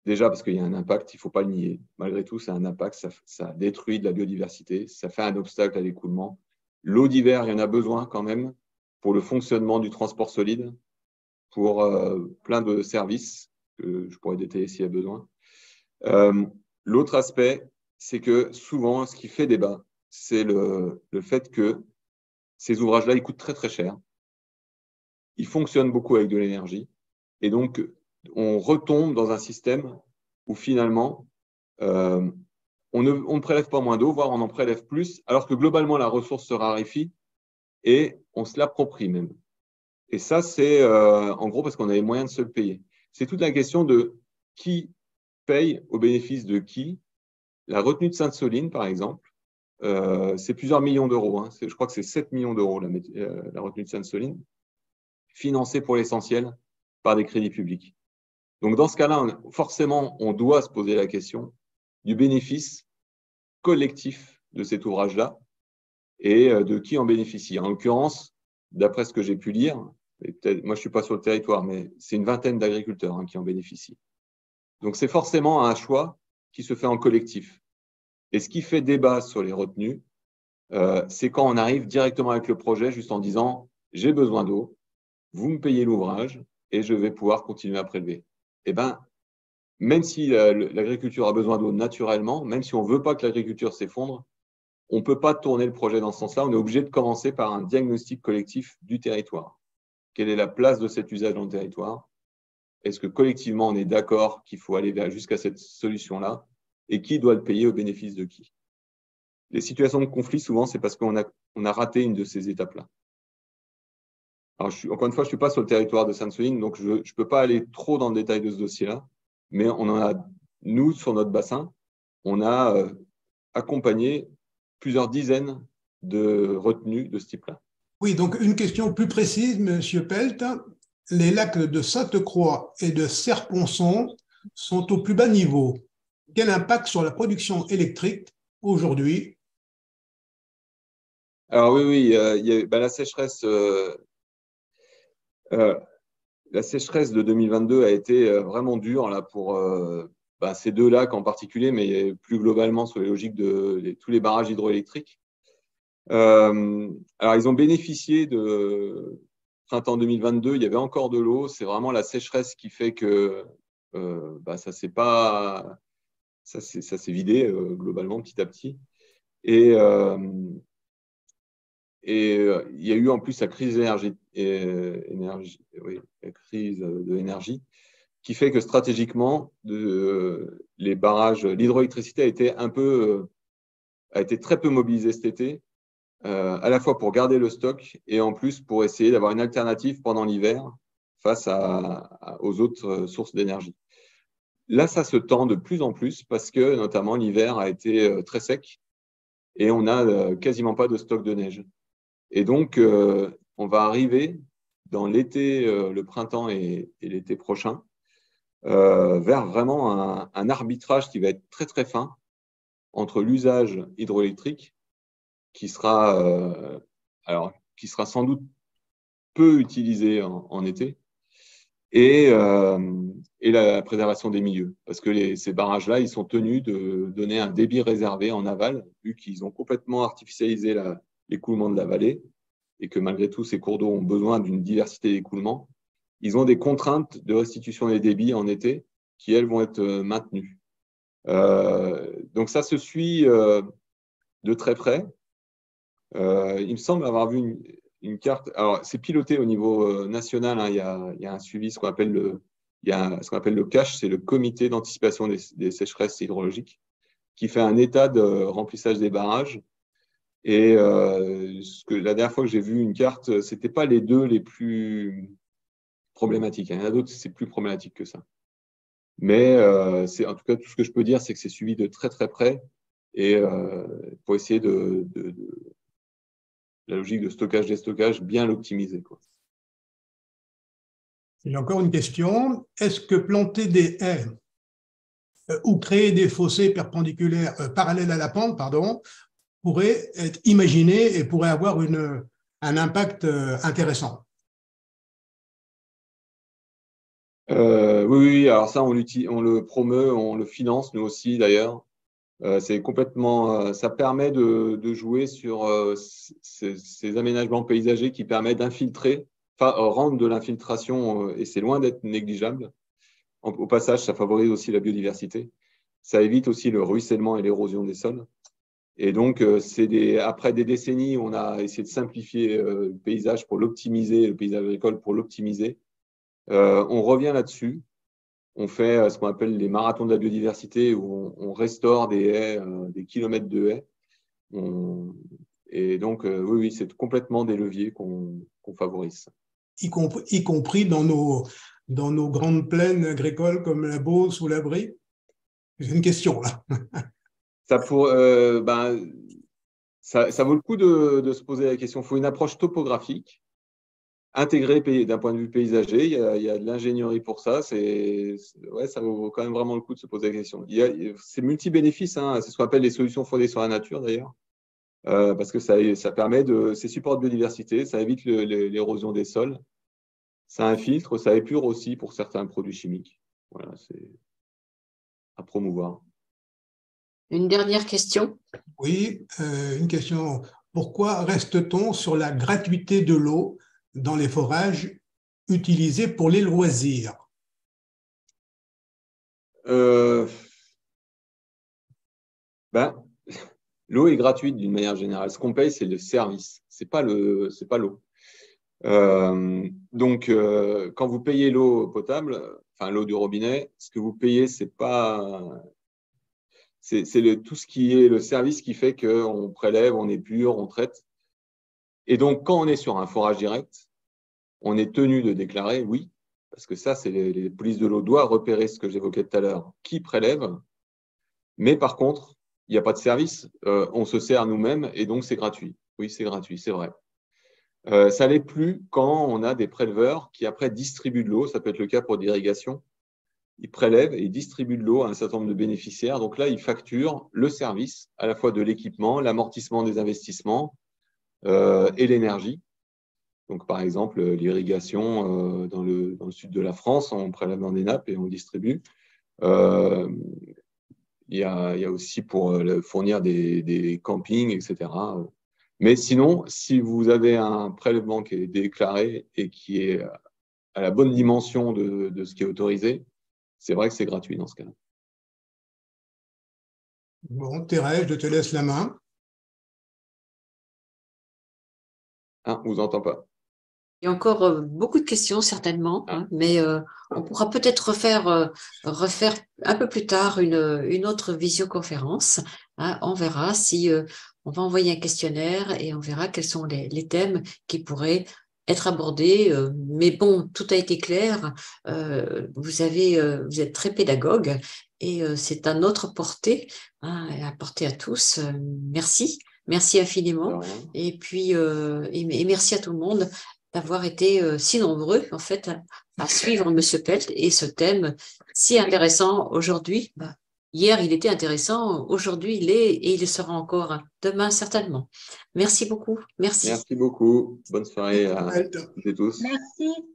Déjà, parce qu'il y a un impact, il ne faut pas le nier. Malgré tout, c'est un impact, ça détruit de la biodiversité, ça fait un obstacle à l'écoulement. L'eau d'hiver, il y en a besoin quand même pour le fonctionnement du transport solide, pour plein de services que je pourrais détailler s'il y a besoin. L'autre aspect, c'est que souvent, ce qui fait débat, c'est le fait que ces ouvrages-là, ils coûtent très, très cher. Ils fonctionnent beaucoup avec de l'énergie. Et donc, on retombe dans un système où finalement, on ne prélève pas moins d'eau, voire on en prélève plus, alors que globalement, la ressource se raréfie et on se l'approprie même. Et ça, c'est en gros parce qu'on a les moyens de se le payer. C'est toute la question de qui paye au bénéfice de qui. La retenue de Sainte-Soline, par exemple, c'est plusieurs millions d'euros. Hein. Je crois que c'est 7 millions d'euros la retenue de Sainte-Soline, financée pour l'essentiel par des crédits publics. Donc, dans ce cas-là, forcément, on doit se poser la question du bénéfice collectif de cet ouvrage-là et de qui en bénéficie. En l'occurrence, d'après ce que j'ai pu lire, et moi je ne suis pas sur le territoire, mais c'est une vingtaine d'agriculteurs qui en bénéficient. Donc c'est forcément un choix qui se fait en collectif. Et ce qui fait débat sur les retenues, c'est quand on arrive directement avec le projet, juste en disant « j'ai besoin d'eau, vous me payez l'ouvrage et je vais pouvoir continuer à prélever ». Eh bien, même si l'agriculture a besoin d'eau naturellement, même si on ne veut pas que l'agriculture s'effondre, on ne peut pas tourner le projet dans ce sens-là. On est obligé de commencer par un diagnostic collectif du territoire. Quelle est la place de cet usage dans le territoire? Est-ce que collectivement, on est d'accord qu'il faut aller jusqu'à cette solution-là? Et qui doit le payer au bénéfice de qui? Les situations de conflit, souvent, c'est parce qu'on a raté une de ces étapes-là. Alors, encore une fois, je ne suis pas sur le territoire de Sainte-Soline, donc je ne peux pas aller trop dans le détail de ce dossier-là, mais on en a, nous, sur notre bassin, on a accompagné plusieurs dizaines de retenues de ce type-là. Oui, donc une question plus précise, M. Pelt. Les lacs de Sainte-Croix et de Serponçon sont au plus bas niveau. Quel impact sur la production électrique aujourd'hui? Alors oui, la sécheresse de 2022 a été vraiment dure là, pour ces deux lacs en particulier, mais plus globalement sur les logiques de tous les barrages hydroélectriques. Alors, ils ont bénéficié de printemps 2022, il y avait encore de l'eau. C'est vraiment la sécheresse qui fait que ça s'est vidé globalement petit à petit. Et il y a eu en plus la crise la crise de l'énergie qui fait que stratégiquement, les barrages, l'hydroélectricité a été très peu mobilisée cet été, à la fois pour garder le stock et en plus pour essayer d'avoir une alternative pendant l'hiver face aux autres sources d'énergie. Là, ça se tend de plus en plus parce que notamment l'hiver a été très sec et on n'a quasiment pas de stock de neige. Et donc, on va arriver dans l'été, le printemps et l'été prochain, vers vraiment un arbitrage qui va être très très fin entre l'usage hydroélectrique qui sera sans doute peu utilisé en été et la préservation des milieux. Parce que ces barrages-là, ils sont tenus de donner un débit réservé en aval, vu qu'ils ont complètement artificialisé l'écoulement de la vallée et que malgré tout, ces cours d'eau ont besoin d'une diversité d'écoulement. Ils ont des contraintes de restitution des débits en été qui, elles, vont être maintenues. Donc, ça se suit de très près. Il me semble avoir vu une carte. Alors, c'est piloté au niveau national. Hein, il y a un suivi, ce qu'on appelle le CACH, c'est le Comité d'anticipation des sécheresses hydrologiques, qui fait un état de remplissage des barrages. Et la dernière fois que j'ai vu une carte, ce n'était pas les deux les plus problématiques. Il y en a d'autres, c'est plus problématique que ça. Mais en tout cas, tout ce que je peux dire, c'est que c'est suivi de très très près et pour essayer de la logique de stockage-déstockage, bien l'optimiser. J'ai encore une question. Est-ce que planter des haies ou créer des fossés perpendiculaires, parallèles à la pente, pourrait être imaginé et pourrait avoir un impact intéressant? Oui, alors ça, on le promeut, on le finance, nous aussi d'ailleurs. C'est complètement, ça permet de jouer sur ces aménagements paysagers qui permettent d'infiltrer, rendre de l'infiltration, et c'est loin d'être négligeable. Au passage, ça favorise aussi la biodiversité. Ça évite aussi le ruissellement et l'érosion des sols. Et donc, après des décennies, on a essayé de simplifier le paysage pour l'optimiser, le paysage agricole pour l'optimiser. On revient là-dessus. On fait ce qu'on appelle les marathons de la biodiversité où on restaure des haies, des kilomètres de haies. Et donc, oui, c'est complètement des leviers qu'on favorise. Y compris dans nos grandes plaines agricoles comme la Beauce ou la Brie? C'est une question, là. Ça vaut le coup de se poser la question. Il faut une approche topographique, intégrée d'un point de vue paysager. Il y a de l'ingénierie pour ça. Ouais, ça vaut quand même vraiment le coup de se poser la question. C'est multi-bénéfices, hein. C'est ce qu'on appelle les solutions fondées sur la nature, d'ailleurs. Parce que ça permet c'est support de biodiversité, ça évite l'érosion des sols, ça infiltre, ça épure aussi pour certains produits chimiques. Voilà, c'est à promouvoir. Une dernière question. Oui, une question. Pourquoi reste-t-on sur la gratuité de l'eau dans les forages utilisés pour les loisirs? L'eau est gratuite d'une manière générale. Ce qu'on paye, c'est le service, c'est pas l'eau. Donc, quand vous payez l'eau potable, enfin l'eau du robinet, ce que vous payez, c'est tout ce qui est le service qui fait qu'on prélève, on épure, on traite. Et donc, quand on est sur un forage direct, on est tenu de déclarer, oui, parce que ça, c'est les polices de l'eau doivent repérer ce que j'évoquais tout à l'heure, qui prélève. Mais par contre, il n'y a pas de service, on se sert nous-mêmes et donc c'est gratuit. Oui, c'est gratuit, c'est vrai. Ça l'est plus quand on a des préleveurs qui après distribuent de l'eau, ça peut être le cas pour l'irrigation. Ils prélèvent et ils distribuent de l'eau à un certain nombre de bénéficiaires. Donc là, ils facturent le service, à la fois de l'équipement, l'amortissement des investissements et l'énergie. Donc par exemple, l'irrigation dans le sud de la France, on prélève dans des nappes et on distribue. Il y a aussi pour fournir des campings, etc. Mais sinon, si vous avez un prélèvement qui est déclaré et qui est à la bonne dimension de ce qui est autorisé, c'est vrai que c'est gratuit dans ce cas-là. Bon, Thérèse, je te laisse la main. Ah, on ne vous entend pas. Il y a encore beaucoup de questions certainement, hein, mais on pourra peut-être refaire un peu plus tard une autre visioconférence, hein. On verra si on va envoyer un questionnaire et on verra quels sont les thèmes qui pourraient être abordés. Mais bon, tout a été clair. Vous êtes très pédagogue et c'est à notre portée, hein, à portée à tous. Merci. Merci infiniment. Et puis, et merci à tout le monde d'avoir été si nombreux, en fait, à suivre M. Pelt et ce thème si intéressant aujourd'hui. Hier, il était intéressant, aujourd'hui, il est et il le sera encore demain, certainement. Merci beaucoup. Merci. Merci beaucoup. Bonne soirée à toutes et tous. Merci.